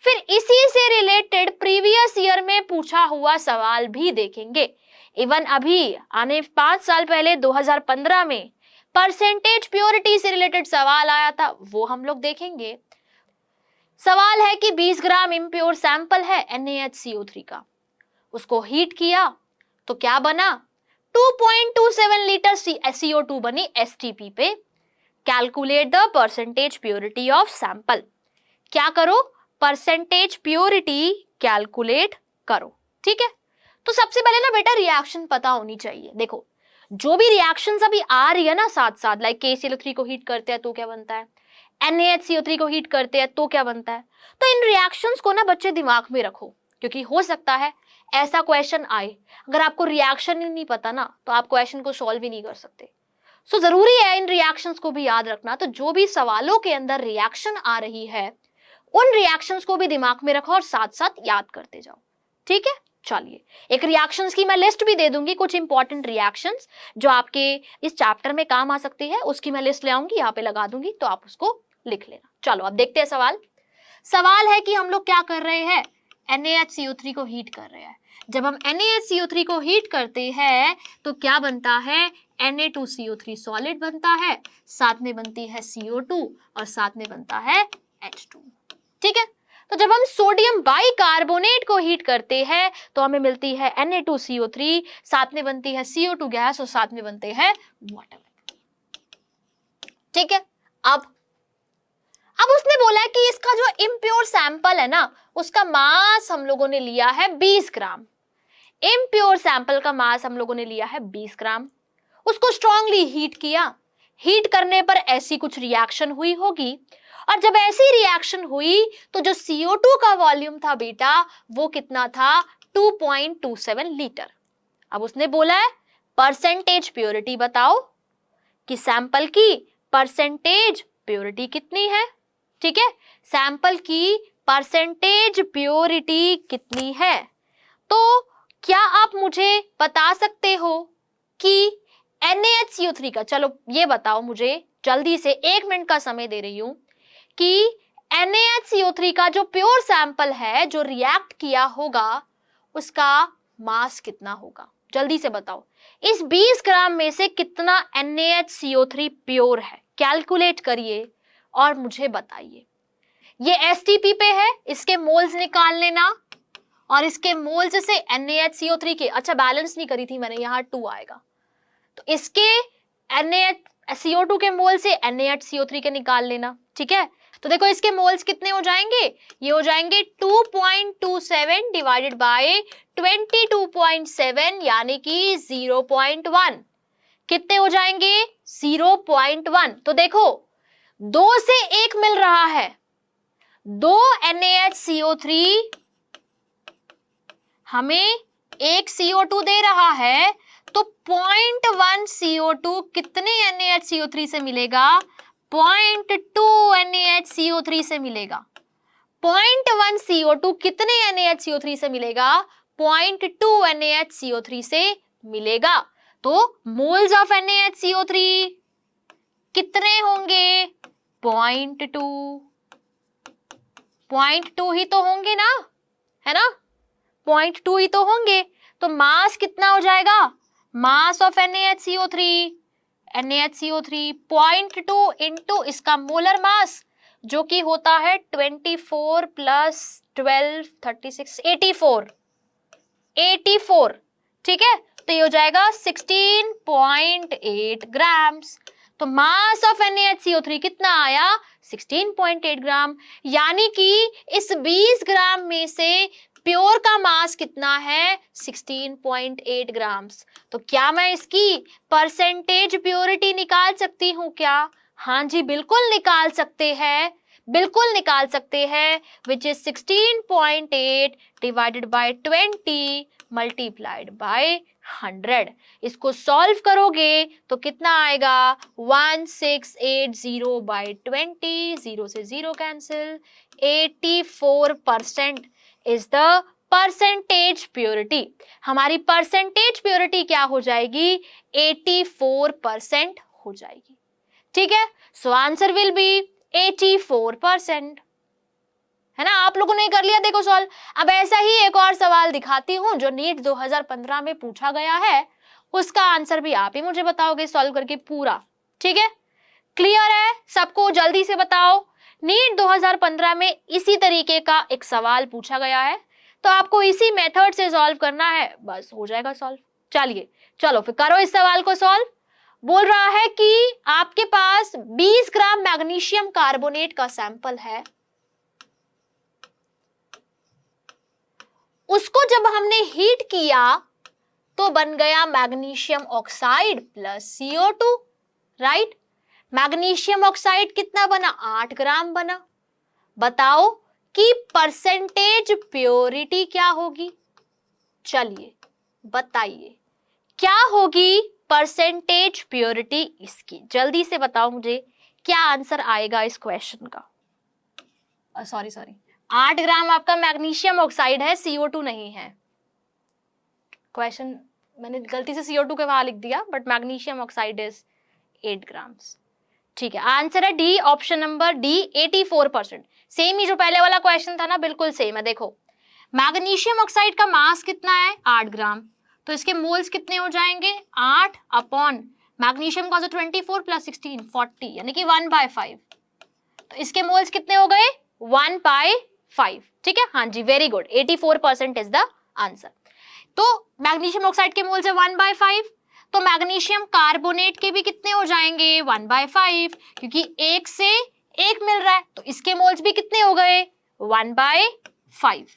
फिर इसी से रिलेटेड प्रीवियस ईयर में पूछा हुआ सवाल भी देखेंगे। इवन अभी आने 5 साल पहले 2015 में परसेंटेज प्योरिटी से रिलेटेड सवाल आया था, वो हम लोग देखेंगे। सवाल है कि 20 ग्राम इम्प्योर सैंपल है NaHCO3 का, उसको हीट किया तो क्या बना, 2.27 लीटर CO2 बनी STP पे। Calculate the percentage purity of sample. क्या करो, परसेंटेज प्योरिटी कैलकुलेट करो। ठीक है, तो सबसे पहले ना बेटा रिएक्शन पता होनी चाहिए। देखो जो भी रिएक्शंस अभी आ रही है ना साथ साथ, लाइक KClO3 को हीट करते हैं तो क्या बनता है, NaHCO3 को हीट करते हैं तो क्या बनता है। तो इन रिएक्शंस को ना बच्चे दिमाग में रखो, क्योंकि हो सकता है ऐसा क्वेश्चन आए। अगर आपको रिएक्शन ही नहीं पता ना तो आप क्वेश्चन को सॉल्व ही नहीं कर सकते। सो जरूरी है इन रिएक्शंस को भी याद रखना। तो जो भी सवालों के अंदर रिएक्शन आ रही है उन रिएक्शंस को भी दिमाग में रखो और साथ साथ याद करते जाओ। ठीक है, चलिए एक रिएक्शंस की मैं लिस्ट भी दे दूंगी, कुछ इंपॉर्टेंट रिएक्शंस जो आपके इस चैप्टर में काम आ सकती है, उसकी मैं लिस्ट ले आऊंगी, यहाँ पे लगा दूंगी, तो आप उसको लिख लेना। चलो अब देखते हैं सवाल। सवाल है कि हम लोग क्या कर रहे हैं, NaHCO3 को हीट कर रहे हैं। जब हम NaHCO3 को हीट करते हैं तो क्या बनता है, Na2CO3 सॉलिड बनता है, साथ में बनती है CO2 और साथ में बनता है H2। ठीक है, तो जब हम सोडियम बाइकार्बोनेट को हीट करते हैं तो हमें मिलती है Na2CO3, साथ में बनती है CO2 गैस और साथ में बनते हैं वाटर। ठीक है, अब उसने बोला है कि इसका जो इम्प्योर सैंपल है ना उसका मास हम लोगों ने लिया है 20 ग्राम। इम्प्योर सैंपल का मास हम लोगों ने लिया है 20 ग्राम। उसको स्ट्रांगली हीट किया, हीट करने पर ऐसी कुछ रिएक्शन हुई होगी, और जब ऐसी रिएक्शन हुई तो जो CO2 का वॉल्यूम था बेटा वो कितना था, 2.27 लीटर। अब उसने बोला है परसेंटेज प्योरिटी बताओ कि सैंपल की परसेंटेज प्योरिटी कितनी है। ठीक है, सैंपल की परसेंटेज प्योरिटी कितनी है। तो क्या आप मुझे बता सकते हो कि NaHCO3 का, चलो ये बताओ मुझे जल्दी से, 1 मिनट का समय दे रही हूं, कि NaHCO3 का जो प्योर सैंपल है जो रिएक्ट किया होगा उसका मास कितना होगा, जल्दी से बताओ। इस 20 ग्राम में से कितना NaHCO3 प्योर है, कैलकुलेट करिए और मुझे बताइए। ये STP पे है, इसके मोल्स निकाल लेना और इसके मोल्स से NaHCO3 के, अच्छा बैलेंस नहीं करी थी मैंने, यहाँ 2 आएगा, तो इसके NaCO2 के मोल से NaHCO3 के निकाल लेना। ठीक है, तो देखो इसके मोल्स कितने हो जाएंगे, ये हो जाएंगे 2.27 डिवाइडेड बाय 22.7 यानी कि 0.1। कितने हो जाएंगे, 0.1। तो देखो 2 से 1 मिल रहा है, 2 NaHCO3 हमें 1 CO2 दे रहा है, तो 0.1 CO2 कितने NaHCO3 से मिलेगा, 0.2 NaHCO3 से मिलेगा। 0.1 CO2 कितने NaHCO3 से मिलेगा, 0.2 NaHCO3 से मिलेगा। तो मोल्स ऑफ NaHCO3 कितने होंगे, 0.2 ही तो होंगे ना, है ना, 0.2 ही तो होंगे। तो मास कितना हो जाएगा, मास ऑफ NaHCO3 0.2 इंटू इसका मोलर मास जो कि होता है 24 प्लस 12 36 84। ठीक है, तो ये हो जाएगा 16.8 ग्राम्स। तो मास ऑफ NaHCO3 कितना आया, 16.8 ग्राम। यानी कि इस 20 ग्राम में से प्योर का मास कितना है, 16.8 ग्राम्स। तो क्या मैं इसकी परसेंटेज प्योरिटी निकाल सकती हूँ क्या, हाँ जी बिल्कुल निकाल सकते हैं। बिल्कुल निकाल सकते हैं, which is 16.8 divided by 20 multiplied by 100। इसको सॉल्व करोगे तो कितना आएगा, 1680 बाय 20, 0 से 0 cancel, 84% is the percentage purity. हमारी परसेंटेज प्योरिटी क्या हो जाएगी, 84% हो जाएगी। ठीक है, सो आंसर विल बी 84%। है ना, आप लोगों ने कर लिया देखो सॉल्व। अब ऐसा ही एक और सवाल दिखाती हूं जो नीट 2015 में पूछा गया है, उसका आंसर भी आप ही मुझे बताओगे सॉल्व करके पूरा। ठीक है, क्लियर है सबको, जल्दी से बताओ। नीट 2015 में इसी तरीके का एक सवाल पूछा गया है, तो आपको इसी मेथड से सॉल्व करना है, बस हो जाएगा सॉल्व। चलिए चलो फिर करो इस सवाल को सॉल्व। बोल रहा है कि आपके पास 20 ग्राम मैग्नीशियम कार्बोनेट का सैंपल है, उसको जब हमने हीट किया तो बन गया magnesium oxide plus CO2, right. Magnesium oxide कितना बना, 8 ग्राम बना। बताओ कि परसेंटेज प्योरिटी क्या होगी, चलिए बताइए क्या होगी परसेंटेज प्योरिटी इसकी, जल्दी से बताओ मुझे क्या आंसर आएगा इस क्वेश्चन का। सॉरी 8 ग्राम आपका मैग्नीशियम ऑक्साइड है, CO2 नहीं है। क्वेश्चन मैंने गलती से CO2 के वहां लिख दिया, but magnesium oxide is 8 grams. ठीक है, आंसर है D, option number D, 84%। Same ही जो पहले वाला क्वेश्चन था ना, बिल्कुल सेम है। देखो मैग्नीशियम ऑक्साइड का मास कितना है, 8 ग्राम, तो इसके मोल्स कितने हो जाएंगे, 8 अपॉन मैग्नीशियम का 24 प्लस 16 40, यानी कि 1/5। तो इसके मोल्स कितने हो गए, 1/5। ठीक है, हाँ जी, very good, 84% is the answer. तो मैग्नीशियम ऑक्साइड के मोल्स है 1/5, तो मैग्नीशियम कार्बोनेट के भी कितने हो जाएंगे, 1/5, क्योंकि एक से एक मिल रहा है, तो इसके मोल्स भी कितने हो गए, 1/5,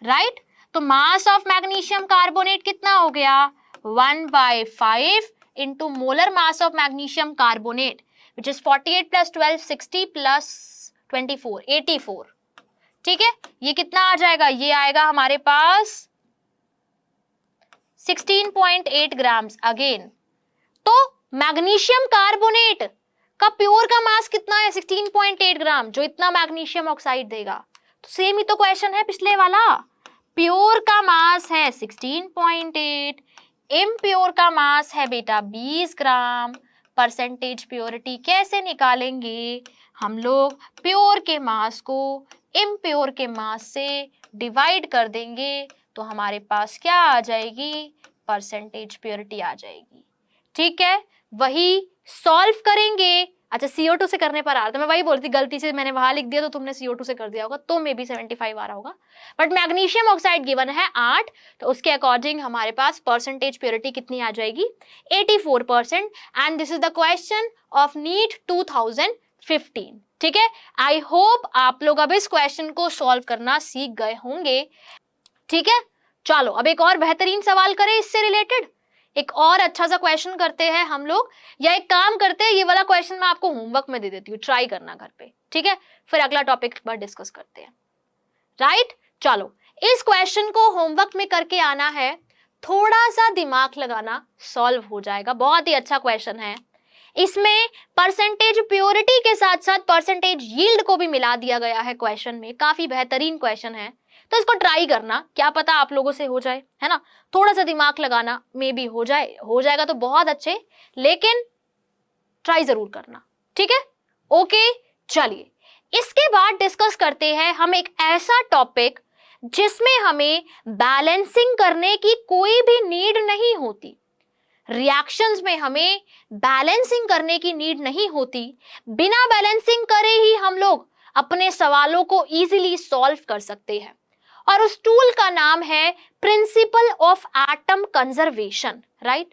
राइट। तो मास ऑफ मैग्नीशियम कार्बोनेट कितना हो गया, 1/5 into molar mass of magnesium carbonate which is 48 plus 12 60 plus 24 84। ठीक है, ये कितना आ जाएगा, ये आएगा हमारे पास 16.8 ग्राम्स अगेन। तो मैग्नीशियम कार्बोनेट का प्योर का मास कितना है, 16.8 ग्राम, जो इतना मैग्नीशियम ऑक्साइड देगा। तो सेम ही तो क्वेश्चन है पिछले वाला, प्योर का मास है 16.8, इम्प्योर का मास है बेटा 20 ग्राम। परसेंटेज प्योरिटी कैसे निकालेंगे हम लोग, प्योर के मास को इम्प्योर के मास से डिवाइड कर देंगे, तो हमारे पास क्या आ जाएगी, परसेंटेज प्योरिटी आ जाएगी। ठीक है, वही सॉल्व करेंगे। अच्छा CO2 से करने पर आ रहा था, मैं वही बोलती, गलती से मैंने वहां लिख दिया तो तुमने CO2 से कर दिया होगा, तो मे बी 75 आ रहा होगा। बट मैग्नीशियम ऑक्साइड गिवन है 8, तो उसके अकॉर्डिंग हमारे पास परसेंटेज प्योरिटी कितनी आ जाएगी, 84%। And this is the question of NEET 2015। ठीक है, आई होप आप लोग अब इस क्वेश्चन को सॉल्व करना सीख गए होंगे। ठीक है, चलो अब एक और बेहतरीन सवाल करें इससे रिलेटेड, एक और अच्छा सा क्वेश्चन करते हैं हम लोग, या एक काम करते हैं, ये वाला क्वेश्चन मैं आपको होमवर्क में दे देती हूँ, ट्राई करना घर पे। ठीक है, फिर अगला टॉपिक पर डिस्कस करते हैं, राइट। चलो इस क्वेश्चन को होमवर्क में करके आना है, थोड़ा सा दिमाग लगाना, सॉल्व हो जाएगा। बहुत ही अच्छा क्वेश्चन है, इसमें परसेंटेज प्योरिटी के साथ साथ परसेंटेज यील्ड को भी मिला दिया गया है क्वेश्चन में, काफी बेहतरीन क्वेश्चन है। तो इसको ट्राई करना, क्या पता आप लोगों से हो जाए, है ना। थोड़ा सा दिमाग लगाना, मे बी हो जाएगा तो बहुत अच्छे, लेकिन ट्राई जरूर करना। ठीक है, ओके। चलिए इसके बाद डिस्कस करते हैं हम एक ऐसा टॉपिक जिसमें हमें बैलेंसिंग करने की कोई भी नीड नहीं होती, रिएक्शंस में हमें बैलेंसिंग करने की नीड नहीं होती, बिना बैलेंसिंग करे ही हम लोग अपने सवालों को इजीली सॉल्व कर सकते हैं। और उस टूल का नाम है principle of atom conservation, right.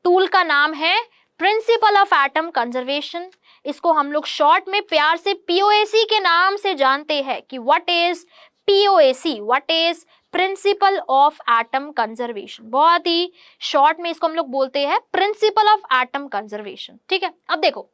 Tool का नाम है प्रिंसिपल ऑफ एटम कंजर्वेशन। इसको हम लोग शॉर्ट में प्यार से POAC के नाम से जानते हैं कि what is POAC, what is principle of atom conservation. बहुत ही शॉर्ट में इसको हम लोग बोलते हैं प्रिंसिपल ऑफ एटम कंजर्वेशन। ठीक है, अब देखो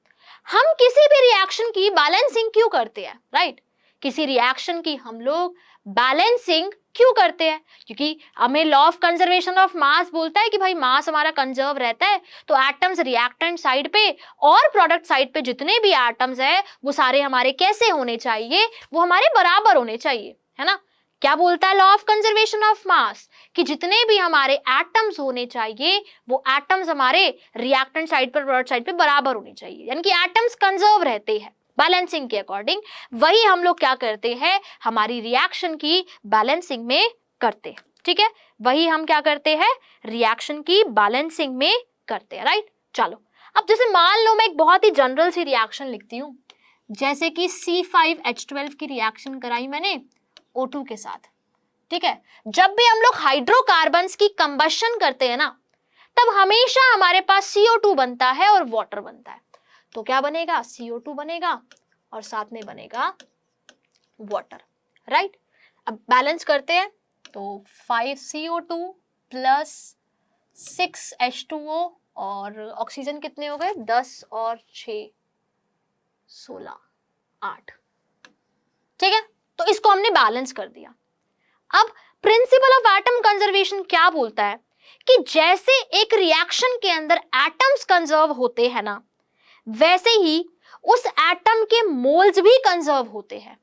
हम किसी भी रिएक्शन की बैलेंसिंग क्यों करते हैं, राइट? किसी रिएक्शन की हम लोग बैलेंसिंग क्यों करते हैं? क्योंकि हमें law of conservation of mass बोलता है कि भाई मास हमारा कंजर्व रहता है, तो एटम्स रिएक्टेंट साइड पे और प्रोडक्ट साइड पे जितने भी एटम्स है वो सारे हमारे कैसे होने चाहिए, वो हमारे बराबर होने चाहिए, है ना? क्या बोलता है law of conservation of mass? कि जितने भी हमारे एटम्स होने चाहिए वो एटम्स हमारे रिएक्टेंट साइड पर प्रोडक्ट साइड पे बराबर होने चाहिए, यानी कि एटम्स कंजर्व रहते हैं बैलेंसिंग के अकॉर्डिंग। वही हम लोग क्या करते हैं, हमारी रिएक्शन की बैलेंसिंग में करते हैं, ठीक है? वही हम क्या करते हैं, रिएक्शन की बैलेंसिंग में करते हैं, राइट? चलो अब जैसे मान लो मैं एक बहुत ही जनरल सी रिएक्शन लिखती हूं, जैसे कि C5H12 की रिएक्शन कराई मैंने O2 के साथ, ठीक है? जब भी हम लोग हाइड्रोकार्बन्स की कंबशन करते हैं ना, तब हमेशा हमारे पास CO2 बनता है और वाटर बनता है। तो क्या बनेगा, CO2 बनेगा और साथ में बनेगा वाटर, राइट? अब बैलेंस करते हैं, तो 5CO2 प्लस 6H2O और ऑक्सीजन कितने हो गए, 10 और 6 16 8, ठीक है? तो इसको हमने बैलेंस कर दिया। अब प्रिंसिपल ऑफ एटम कंजर्वेशन क्या बोलता है कि जैसे एक रिएक्शन के अंदर एटम्स कंजर्व होते हैं ना, वैसे ही उस एटम के मोल्स भी कंजर्व होते हैं।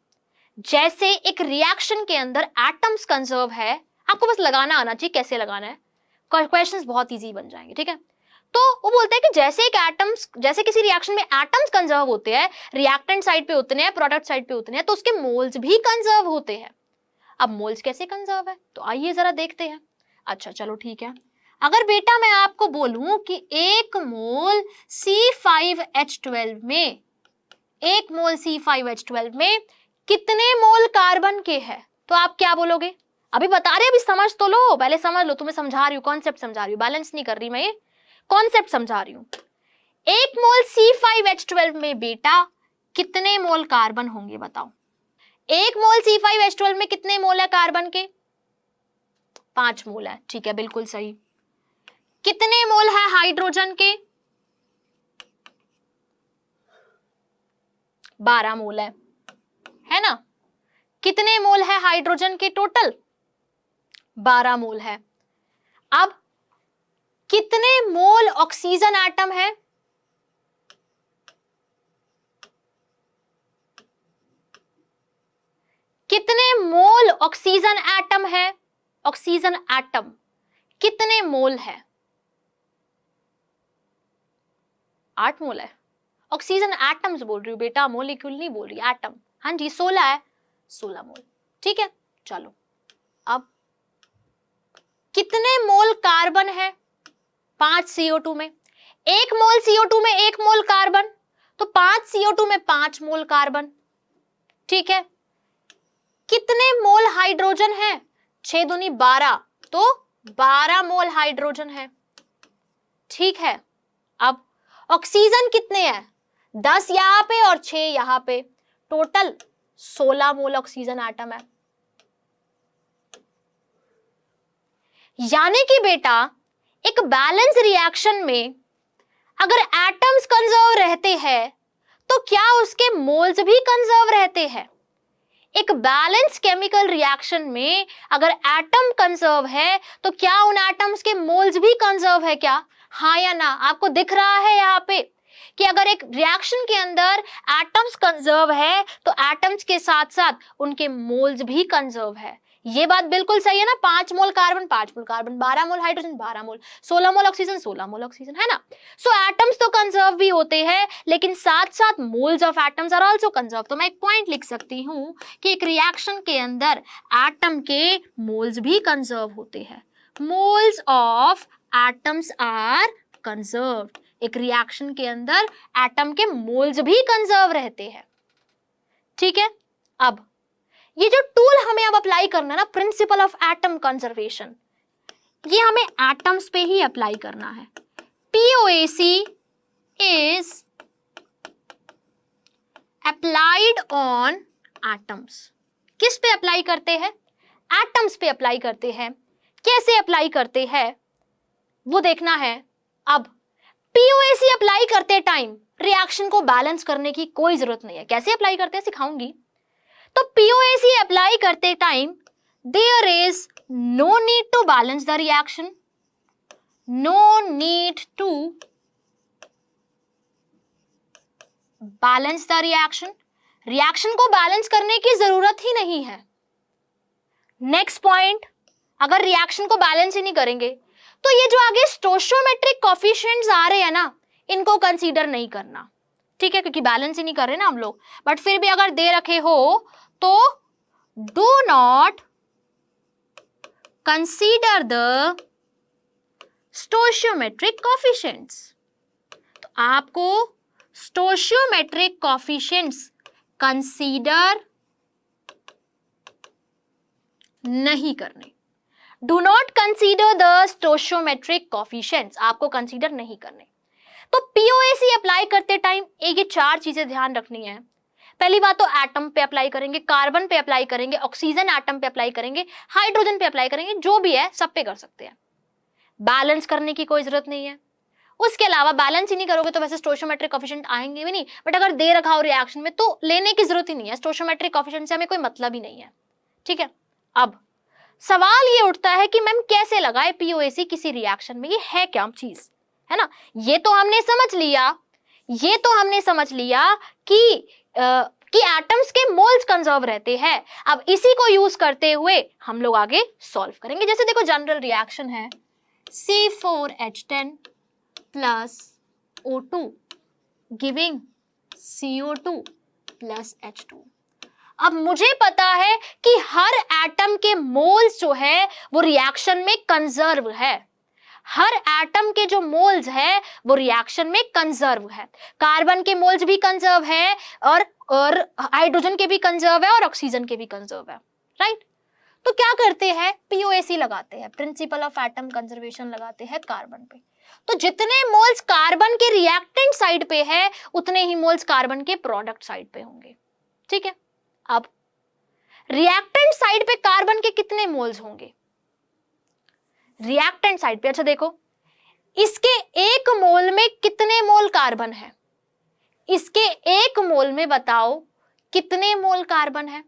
जैसे एक रिएक्शन के अंदर एटम्स कंजर्व है, आपको बस लगाना आना चाहिए कैसे लगाना है, क्वेश्चंस बहुत इजी बन जाएंगे, ठीक है? तो वो बोलता है कि जैसे एक एटम्स, जैसे किसी रिएक्शन में एटम्स कंजर्व होते हैं, रिएक्टेंट साइड पे उतने हैं, प्रोडक्ट साइड पे उतने हैं, तो उसके मोल्स भी कंजर्व होते हैं। अब मोल्स कैसे कंजर्व है, तो आइए जरा देखते हैं। अच्छा चलो ठीक है, अगर बेटा मैं आपको बोलूं कि एक मोल C5H12 में, एक मोल C5H12 में कितने मोल कार्बन के हैं, तो आप क्या बोलोगे? अभी बता रहे, अभी समझ तो लो, पहले समझ लो, तुम्हें समझा रही हूँ, कॉन्सेप्ट समझा रही हूँ, बैलेंस नहीं कर रही मैं, ये कॉन्सेप्ट समझा रही हूँ। एक मोल C5H12 में बेटा कितने मोल कार्बन होंगे बताओ? एक मोल C5H12 में कितने मोल है कार्बन के? 5 मोल है, ठीक है, बिल्कुल सही। कितने मोल है हाइड्रोजन के? 12 मोल है ना? कितने मोल है हाइड्रोजन के टोटल? 12 मोल है। अब कितने मोल ऑक्सीजन एटम है? कितने मोल ऑक्सीजन एटम है? ऑक्सीजन एटम कितने मोल है? 8 मोल है। ऑक्सीजन एटम्स बोल रही हूँ बेटा, मोलिक्यूल नहीं बोल रही, एटम। हाँ जी 16 है, 16 मोल, ठीक है। चलो अब कितने मोल कार्बन है 5 CO2 में? 1 मोल CO2 में 1 मोल कार्बन, तो 5 CO2 में 5 मोल कार्बन, ठीक है। कितने मोल हाइड्रोजन है? 6 दूनी 12, तो 12 मोल हाइड्रोजन है, ठीक है। अब ऑक्सीजन कितने हैं? 10 यहां पे और 6 यहां पे, टोटल 16 मोल ऑक्सीजन एटम है। यानी कि बेटा एक बैलेंस रिएक्शन में अगर एटम्स कंजर्व रहते हैं तो क्या उसके मोल्स भी कंजर्व रहते हैं? एक बैलेंस केमिकल रिएक्शन में अगर एटम कंजर्व है तो क्या उन एटम्स के मोल्स भी कंजर्व है क्या? हाँ या ना? आपको दिख रहा है यहाँ पे कि अगर एक रिएक्शन के अंदर एटम्स कंजर्व है तो एटम्स के साथ साथ उनके मोल्स भी कंजर्व है। ये बात बिल्कुल सही है ना? 5 मोल कार्बन 5 मोल कार्बन, 12 मोल हाइड्रोजन 12 मोल, 16 मोल ऑक्सीजन 16 मोल ऑक्सीजन, है ना? सो एटम्स तो कंजर्व भी होते हैं लेकिन साथ साथ moles of atoms are also conserve. तो मैं एक पॉइंट लिख सकती हूँ कि एक रिएक्शन के अंदर एटम के मोल्स भी कंजर्व होते हैं। Moles of atoms are conserved. एक रिएक्शन के अंदर एटम के मोल्स भी कंजर्व रहते हैं, ठीक है। अब ये जो टूल हमें अब अप्लाई करना है ना, प्रिंसिपल ऑफ एटम कंजर्वेशन, ये हमें एटम्स पे ही अप्लाई करना है। POAC is applied on atoms. किस पे अप्लाई करते हैं? एटम्स पे अप्लाई करते हैं। कैसे अप्लाई करते हैं वो देखना है। अब पीओएसी अप्लाई करते टाइम रिएक्शन को बैलेंस करने की कोई जरूरत नहीं है। कैसे अप्लाई करते हैं सिखाऊंगी। तो पीओएसी अप्लाई करते time there is no need to balance the reaction, no need to balance the reaction, reaction को बैलेंस करने की जरूरत ही नहीं है। नेक्स्ट पॉइंट, अगर रिएक्शन को बैलेंस ही नहीं करेंगे तो ये जो आगे स्टोइचियोमेट्रिक कोएफिशिएंट्स आ रहे हैं ना, इनको कंसीडर नहीं करना, ठीक है, क्योंकि बैलेंस ही नहीं कर रहे ना हम लोग। बट फिर भी अगर दे रखे हो तो do not consider the stoichiometric coefficients. तो आपको स्टोइचियोमेट्रिक कोएफिशिएंट्स कंसीडर नहीं करने। Do not consider the stoichiometric coefficients, आपको कंसीडर नहीं करने। तो पीओएसी अप्लाई करते टाइम ये 4 चीजें ध्यान रखनी है। पहली बात तो एटम पे अप्लाई करेंगे, कार्बन पे अप्लाई करेंगे, ऑक्सीजन एटम पे अप्लाई करेंगे, हाइड्रोजन पे अप्लाई करेंगे, जो भी है सब पे कर सकते हैं। बैलेंस करने की कोई जरूरत नहीं है। उसके अलावा बैलेंस ही नहीं करोगे तो वैसे स्टोइचियोमेट्रिक कोएफिशिएंट आएंगे भी नहीं, बट अगर दे रखा हो रिएक्शन में तो लेने की जरूरत ही नहीं है। स्टोइचियोमेट्रिक कोएफिशिएंट से हमें कोई मतलब ही नहीं है, ठीक है। अब सवाल ये उठता है कि मैम कैसे लगाए पीओएसी किसी रिएक्शन में, ये है क्या चीज, है ना। ये तो हमने समझ लिया कि एटम्स के मोल्स कंजर्व रहते हैं। अब इसी को यूज करते हुए हम लोग आगे सॉल्व करेंगे। जैसे देखो जनरल रिएक्शन है C4H10 plus O2 giving CO2 plus H2। अब मुझे पता है कि हर एटम के मोल्स जो है वो रिएक्शन में कंजर्व है। हर एटम के जो मोल्स है वो रिएक्शन में कंजर्व है। कार्बन के मोल्स भी कंजर्व है और हाइड्रोजन के भी कंजर्व है और ऑक्सीजन के भी कंजर्व है, राइट। तो क्या करते हैं, पीओएसी लगाते हैं, प्रिंसिपल ऑफ एटम कंजर्वेशन लगाते हैं कार्बन पे। तो जितने मोल्स कार्बन के रिएक्टेंट साइड पे है उतने ही मोल्स कार्बन के प्रोडक्ट साइड पे होंगे, ठीक है। अब रिएक्टेंट साइड पे कार्बन के कितने मोल्स होंगे रिएक्टेंट साइड पे, अच्छा देखो इसके 1 मोल में कितने मोल कार्बन है, इसके 1 मोल में बताओ कितने मोल कार्बन है,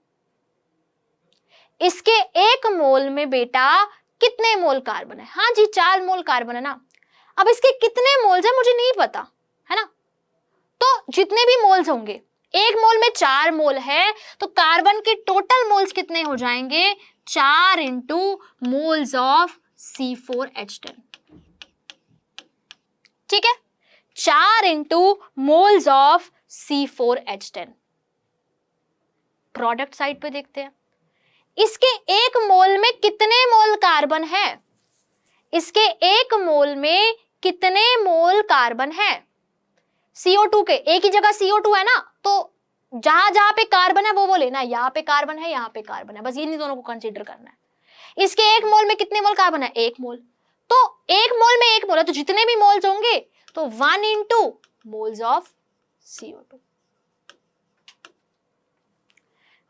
इसके 1 मोल में बेटा कितने मोल कार्बन है। हाँ जी 4 मोल कार्बन है ना। अब इसके कितने मोल्स है मुझे नहीं पता, है ना। तो जितने भी मोल्स होंगे, 1 मोल में 4 मोल है तो कार्बन के टोटल मोल्स कितने हो जाएंगे, 4 इंटू मोल्स ऑफ C4H10, ठीक है, 4 into moles of C4H10। Product side पे देखते हैं, इसके 1 मोल में कितने मोल कार्बन है, इसके 1 मोल में कितने मोल कार्बन है। CO2 के एक ही जगह CO2 है ना, तो जहां जहां पे कार्बन है वो लेना है, यहां पे कार्बन है यहां पे कार्बन है, बस ये दोनों को कंसीडर करना है। इसके 1 मोल में कितने मोल कार्बन है, 1 मोल, तो 1 मोल में 1 मोल है तो जितने भी मोल्स होंगे तो 1 into moles of CO2,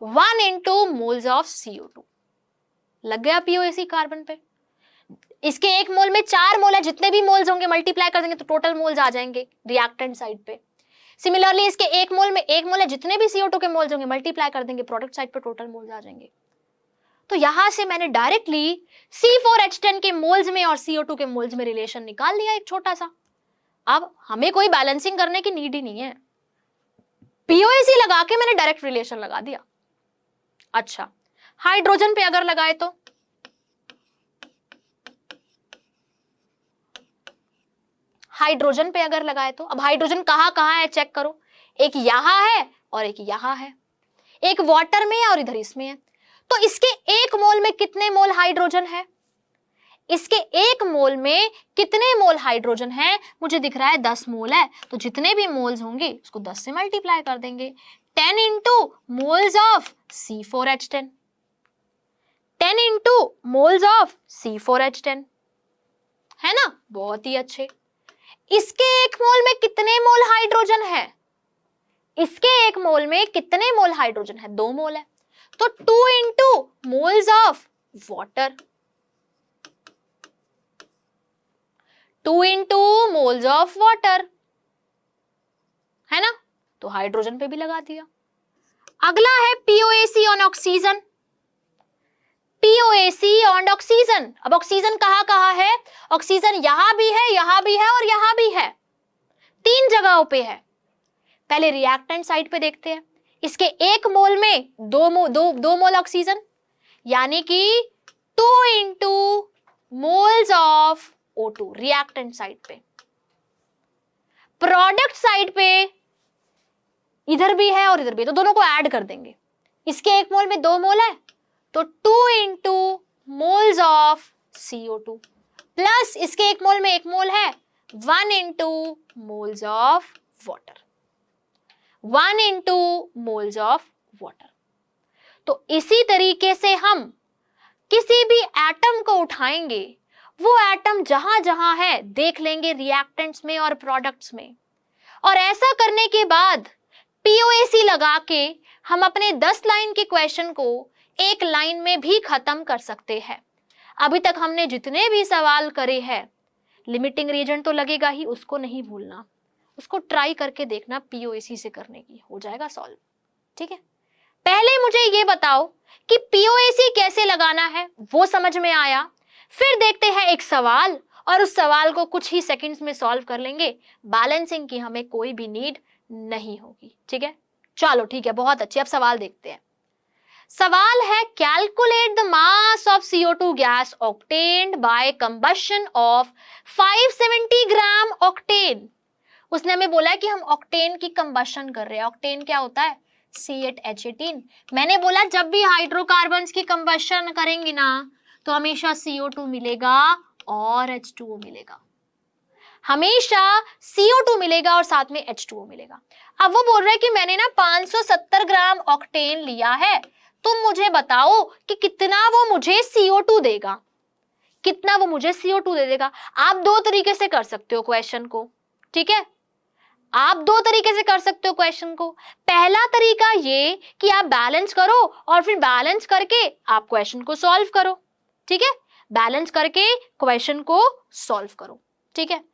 1 into moles of CO2 लग गया पीओएसी कार्बन पे। इसके 1 मोल में 4 मोल है, जितने भी मोल्स होंगे मल्टीप्लाई कर देंगे तो टोटल मोल्स आ जाएंगे रिएक्टेंट साइड पे। सिमिलरली इसके 1 मोल में 1 मोल है, जितने भी CO2 के मोल्स होंगे मल्टीप्लाई कर देंगे, प्रोडक्ट साइड पे टोटल मोल्स आ जाएंगे। तो यहां से मैंने डायरेक्टली C4H10 के मोल्स में और CO2 के मोल्स में रिलेशन निकाल लिया एक छोटा सा। अब हमें कोई बैलेंसिंग करने की नीड ही नहीं है, पीओएसी लगा के मैंने डायरेक्ट रिलेशन लगा दिया। अच्छा हाइड्रोजन पे अगर लगाए तो हाइड्रोजन पे अगर लगाए तो, अब हाइड्रोजन कहां कहां है चेक करो, एक यहां है और एक यहां है, एक वाटर में है और इधर इसमें है। तो इसके 1 मोल में कितने मोल हाइड्रोजन है, इसके 1 मोल में कितने मोल हाइड्रोजन है, मुझे दिख रहा है 10 मोल है, तो जितने भी मोल्स होंगे उसको 10 से मल्टीप्लाई कर देंगे, 10 into moles of C4H10, 10 into moles of C4H10, है ना, बहुत ही अच्छे। इसके 1 मोल में कितने मोल हाइड्रोजन है, इसके 1 मोल में कितने मोल हाइड्रोजन है, 2 मोल है, तो 2 into moles of water, 2 into moles of water, है ना, तो हाइड्रोजन पे भी लगा दिया। अगला है POAC on oxygen, POAC on oxygen. अब ऑक्सीजन कहां कहां है, ऑक्सीजन यहां भी है, यहां भी है और यहां भी है, 3 जगहों पे है। पहले रिएक्टेंट साइड पे देखते हैं, इसके 1 मोल में 2 मोल ऑक्सीजन, यानी कि 2 into moles of O2 reactant side पे। प्रोडक्ट साइड पे इधर भी है और इधर भी है, तो दोनों को ऐड कर देंगे। इसके 1 मोल में 2 मोल है, तो 2 into moles of CO2 plus इसके 1 मोल में 1 मोल है, 1 into moles of water, 1 into moles of water. तो इसी तरीके से हम किसी भी एटम को उठाएंगे, वो एटम जहां जहां है देख लेंगे रिएक्टेंट्स में और प्रोडक्ट्स में, और ऐसा करने के बाद पीओएसी लगा के हम अपने 10 लाइन के क्वेश्चन को 1 लाइन में भी खत्म कर सकते हैं। अभी तक हमने जितने भी सवाल करे हैं, लिमिटिंग रीजन तो लगेगा ही, उसको नहीं भूलना, उसको ट्राई करके देखना पीओएसी से करने की, हो जाएगा सॉल्व। ठीक है, पहले मुझे ये बताओ कि पीओएसी कैसे लगाना है, वो समझ में आया। फिर देखते हैं एक सवाल, और उस सवाल को कुछ ही सेकंड्स में सॉल्व कर लेंगे, बैलेंसिंग की हमें कोई भी नीड नहीं होगी। ठीक है, चलो ठीक है, बहुत अच्छे। अब सवाल देखते हैं। सवाल है, calculate the mass of CO2 gas obtained by combustion of 570 gram octane. उसने हमें बोला है कि हम ऑक्टेन की कंबशन कर रहे हैं। ऑक्टेन क्या होता है, C8H18। मैंने बोला जब भी हाइड्रोकार्बन्स की कंबशन करेंगे ना, तो हमेशा CO2 मिलेगा और H2O मिलेगा, हमेशा CO2 मिलेगा और साथ में H2O मिलेगा। अब वो बोल रहा है कि मैंने ना 570 ग्राम ऑक्टेन लिया है, तुम मुझे बताओ कि कितना वो मुझे CO2 देगा, कितना वो मुझे CO2 दे देगा। आप 2 तरीके से कर सकते हो क्वेश्चन को। ठीक है, आप 2 तरीके से कर सकते हो क्वेश्चन को। पहला तरीका ये कि आप बैलेंस करो और फिर बैलेंस करके आप क्वेश्चन को सॉल्व करो। ठीक है, बैलेंस करके क्वेश्चन को सॉल्व करो। ठीक है,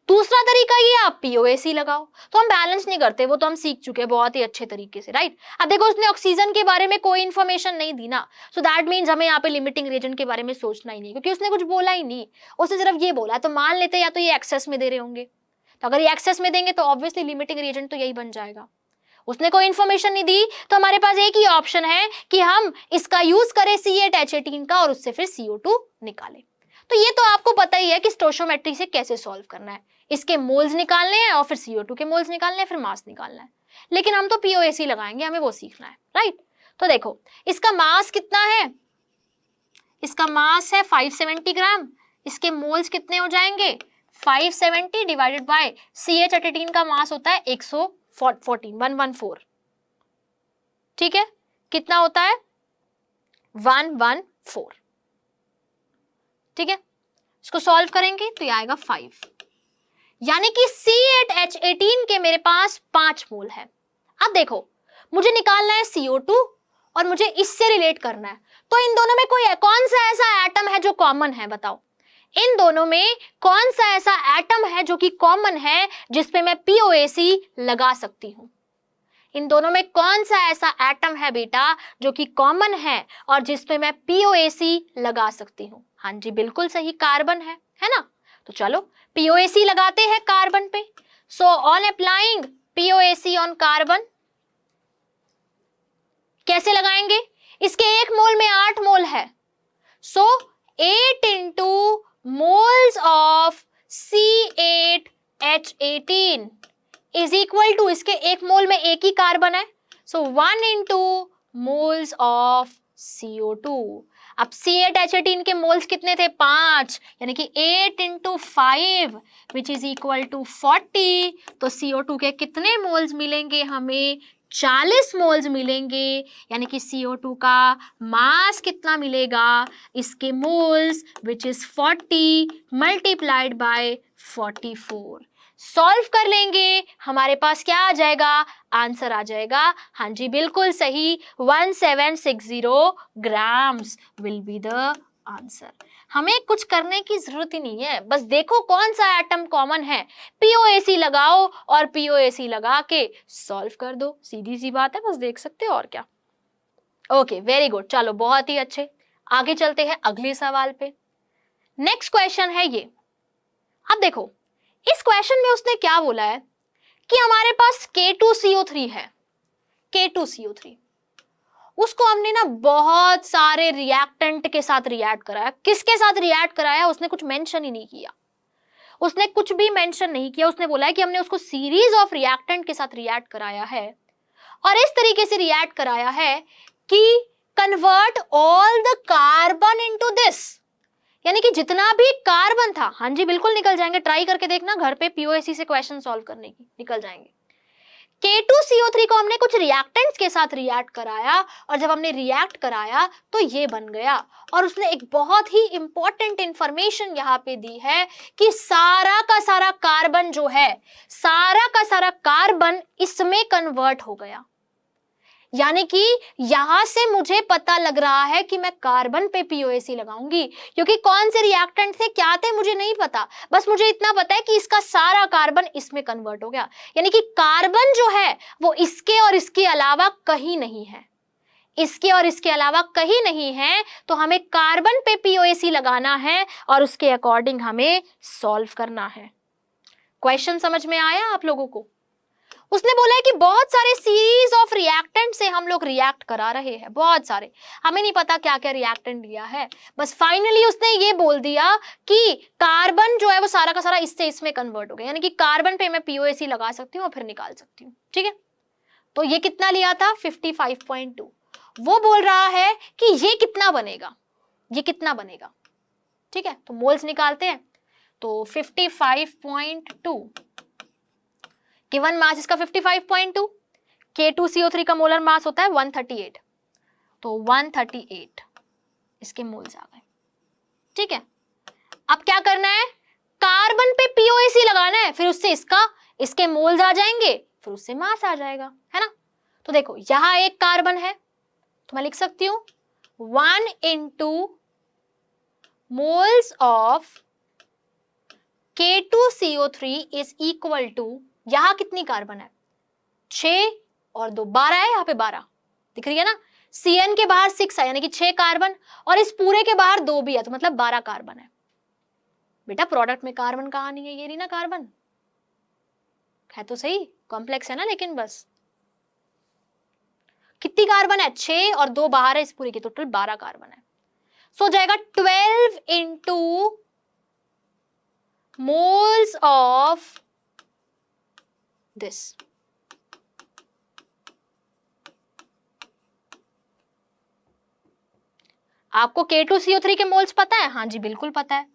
दूसरा तरीका ये, आप पीओएसी लगाओ। तो हम बैलेंस नहीं करते, वो तो हम सीख चुके हैं बहुत ही अच्छे तरीके से, राइट। अब देखो, उसने ऑक्सीजन के बारे में कोई इंफॉर्मेशन नहीं दी ना, सो दैट मीन्स हमें यहाँ पे लिमिटिंग रीजन के बारे में सोचना ही नहीं, क्योंकि उसने कुछ बोला ही नहीं, उसने सिर्फ ये बोला। तो मान लेते या तो ये एक्सेस में दे रहे होंगे, तो अगर ये एक्सेस में देंगे तो ऑब्वियसली लिमिटिंग रीजन तो यही बन जाएगा। उसने कोई इंफॉर्मेशन नहीं दी, तो हमारे पास एक ही ऑप्शन है कि हम इसका यूज करें C8H18 का और उससे फिर CO2 निकालें। तो ये तो आपको पता ही है कि स्टोइचियोमेट्री से कैसे सॉल्व करना है। इसके मोल्स निकालने हैं और फिर CO2 के मोल्स निकालने हैं, फिर मास निकालना है। लेकिन हम तो पीओएसी लगाएंगे, हमें वो सीखना है, राइट। तो देखो, इसका मास कितना है, इसका मास है 570 ग्राम, इसके मोल्स कितने हो जाएंगे, 570 डिवाइडेड बाय CH18 का मास होता है 114। ठीक है, कितना होता है, 114। ठीक है, इसको सॉल्व करेंगे तो ये आएगा 5, यानी कि C8H18 के मेरे पास 5 मोल है। अब देखो, मुझे निकालना है CO2 और मुझे इससे रिलेट करना है, तो इन दोनों में कोई कौन सा ऐसा एटम है जो कॉमन है, बताओ। इन दोनों में कौन सा ऐसा एटम है जो कि कॉमन है, जिसपे मैं पीओएसी लगा सकती हूं। इन दोनों में कौन सा ऐसा एटम है बेटा जो कि कॉमन है और जिसपे मैं पीओएसी लगा सकती हूं। हाँ जी, बिल्कुल सही, कार्बन है ना। तो चलो पीओएसी लगाते हैं कार्बन पे। So on applying POAC on carbon, कैसे लगाएंगे, इसके 1 मोल में 8 मोल है, so 8 into moles of C8H18 is equal to, इसके 1 मोल में एक ही कार्बन है, सो 1 इंटू मोल्स ऑफ CO2। अब C8H18 के मोल्स कितने थे, 5, यानी कि 8 into 5 which is equal to 40। तो CO2 के कितने मोल्स मिलेंगे हमें, 40 मोल्स मिलेंगे, यानी कि CO2 का मास कितना मिलेगा, इसके moles which is 40 multiplied by 44। Solve कर लेंगे, हमारे पास क्या आ जाएगा, आंसर आ जाएगा, हाँ जी बिल्कुल सही, 1760 grams will be the answer. हमें कुछ करने की जरूरत ही नहीं है, बस देखो कौन सा एटम कॉमन है, पीओएसी लगाओ और पीओएसी लगा के सॉल्व कर दो, सीधी सी बात है, बस देख सकते हो और क्या। ओके वेरी गुड, चलो बहुत ही अच्छे, आगे चलते हैं अगले सवाल पे। नेक्स्ट क्वेश्चन है ये। अब देखो इस क्वेश्चन में उसने क्या बोला है कि हमारे पास K2CO3 है, K2CO3, उसको हमने ना बहुत सारे रिएक्टेंट के साथ रिएक्ट कराया। किसके साथ रिएक्ट कराया उसने कुछ मेंशन ही नहीं किया, उसने कुछ भी मेंशन नहीं किया। उसने बोला है कि हमने उसको सीरीज ऑफ रिएक्टेंट के साथ रिएक्ट कराया है और इस तरीके से रिएक्ट कराया है कि convert all the carbon into this, यानी कि जितना भी कार्बन था, हाँ जी बिल्कुल निकल जाएंगे, ट्राई करके देखना घर पे पीओएसी से क्वेश्चन सॉल्व करने की, निकल जाएंगे। K2CO3 को हमने कुछ रिएक्टेंट्स के साथ रिएक्ट कराया और जब हमने रिएक्ट कराया तो ये बन गया। और उसने एक बहुत ही इंपॉर्टेंट इंफॉर्मेशन यहाँ पे दी है कि सारा का सारा कार्बन जो है, सारा का सारा कार्बन इसमें कन्वर्ट हो गया। यानी कि यहां से मुझे पता लग रहा है कि मैं कार्बन पे पीओएसी लगाऊंगी, क्योंकि कौन से रिएक्टेंट थे क्या थे मुझे नहीं पता, बस मुझे इतना पता है कि इसका सारा कार्बन इसमें कन्वर्ट हो गया। यानी कि कार्बन जो है वो इसके और इसके अलावा कहीं नहीं है, इसके और इसके अलावा कहीं नहीं है। तो हमें कार्बन पे पीओएसी लगाना है और उसके अकॉर्डिंग हमें सॉल्व करना है। क्वेश्चन समझ में आया आप लोगों को? उसने बोला है कि बहुत सारे सीरीज ऑफ रिएक्टेंट से हम लोग रिएक्ट करा रहे हैं, बहुत सारे, हमें नहीं पता क्या क्या रिएक्टेंट दिया है, बस फाइनली उसने ये बोल दिया कि कार्बन जो है वो सारा का सारा इससे इसमें कन्वर्ट हो गया। यानी कि कार्बन पे मैं पीओएसी लगा सकती हूँ और फिर निकाल सकती हूँ, ठीक है। तो ये कितना लिया था 55.2। वो बोल रहा है कि ये कितना बनेगा, ये कितना बनेगा, ठीक है। तो मोल्स निकालते हैं, तो 55.2 गिवन मास इसका 55.2, K2CO3 का मोलर मास होता है 138, तो 138 इसके मोल्स आ गए, ठीक है। अब क्या करना है, कार्बन पे पीओएसी लगाना है, फिर उससे इसके मोल्स आ जाएंगे, फिर उससे मास आ जाएगा, है ना। तो देखो यहां एक कार्बन है तो मैं लिख सकती हूं 1 into moles of K2CO3 is equal to, यहां कितनी कार्बन है 6 और 2 12 है, यहां पे 12 दिख रही है ना। CN के बाहर 6 है यानी कि 6 कार्बन और इस पूरे के बाहर 2 भी है, तो मतलब 12 कार्बन है। बेटा प्रोडक्ट में कार्बन कहां नहीं है, ये नहीं ना कार्बन है, तो सही कॉम्प्लेक्स है ना, लेकिन बस कितनी कार्बन है 6 और 2 बाहर है, इस पूरे की टोटल 12 कार्बन है। सो जाएगा 12 into moles of this। आपको K2CO3 के मोल्स पता है? हाँ जी बिल्कुल पता है,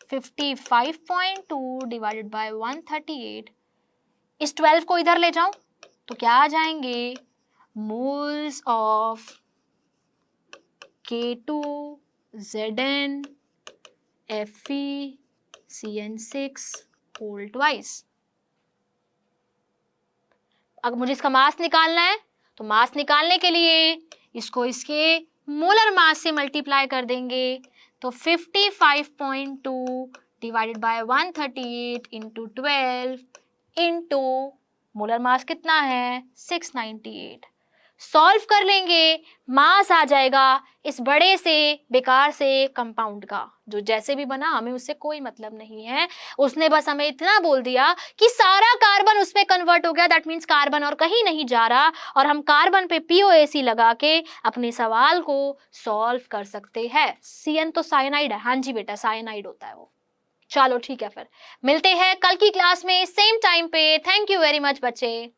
55.2 डिवाइडेड बाय 138। इस 12 को इधर ले जाऊं तो क्या आ जाएंगे, moles of K2Zn FeCN6 whole twice. अगर मुझे इसका मास निकालना है तो मास निकालने के लिए इसको इसके मोलर मास से मल्टीप्लाई कर देंगे, तो 55.2 divided by 138 into 12 into molar mass कितना है 698। सॉल्व कर लेंगे, मास आ जाएगा इस बड़े से बेकार से कंपाउंड का, जो जैसे भी बना हमें उससे कोई मतलब नहीं है। उसने बस हमें इतना बोल दिया कि सारा कार्बन उसमें कन्वर्ट हो गया, दैट मीन्स कार्बन और कहीं नहीं जा रहा और हम कार्बन पे पीओएसी लगा के अपने सवाल को सॉल्व कर सकते हैं। CN तो साइनाइड है, हाँ जी बेटा साइनाइड होता है वो। चलो ठीक है, फिर मिलते हैं कल की क्लास में सेम टाइम पे। थैंक यू वेरी मच बच्चे।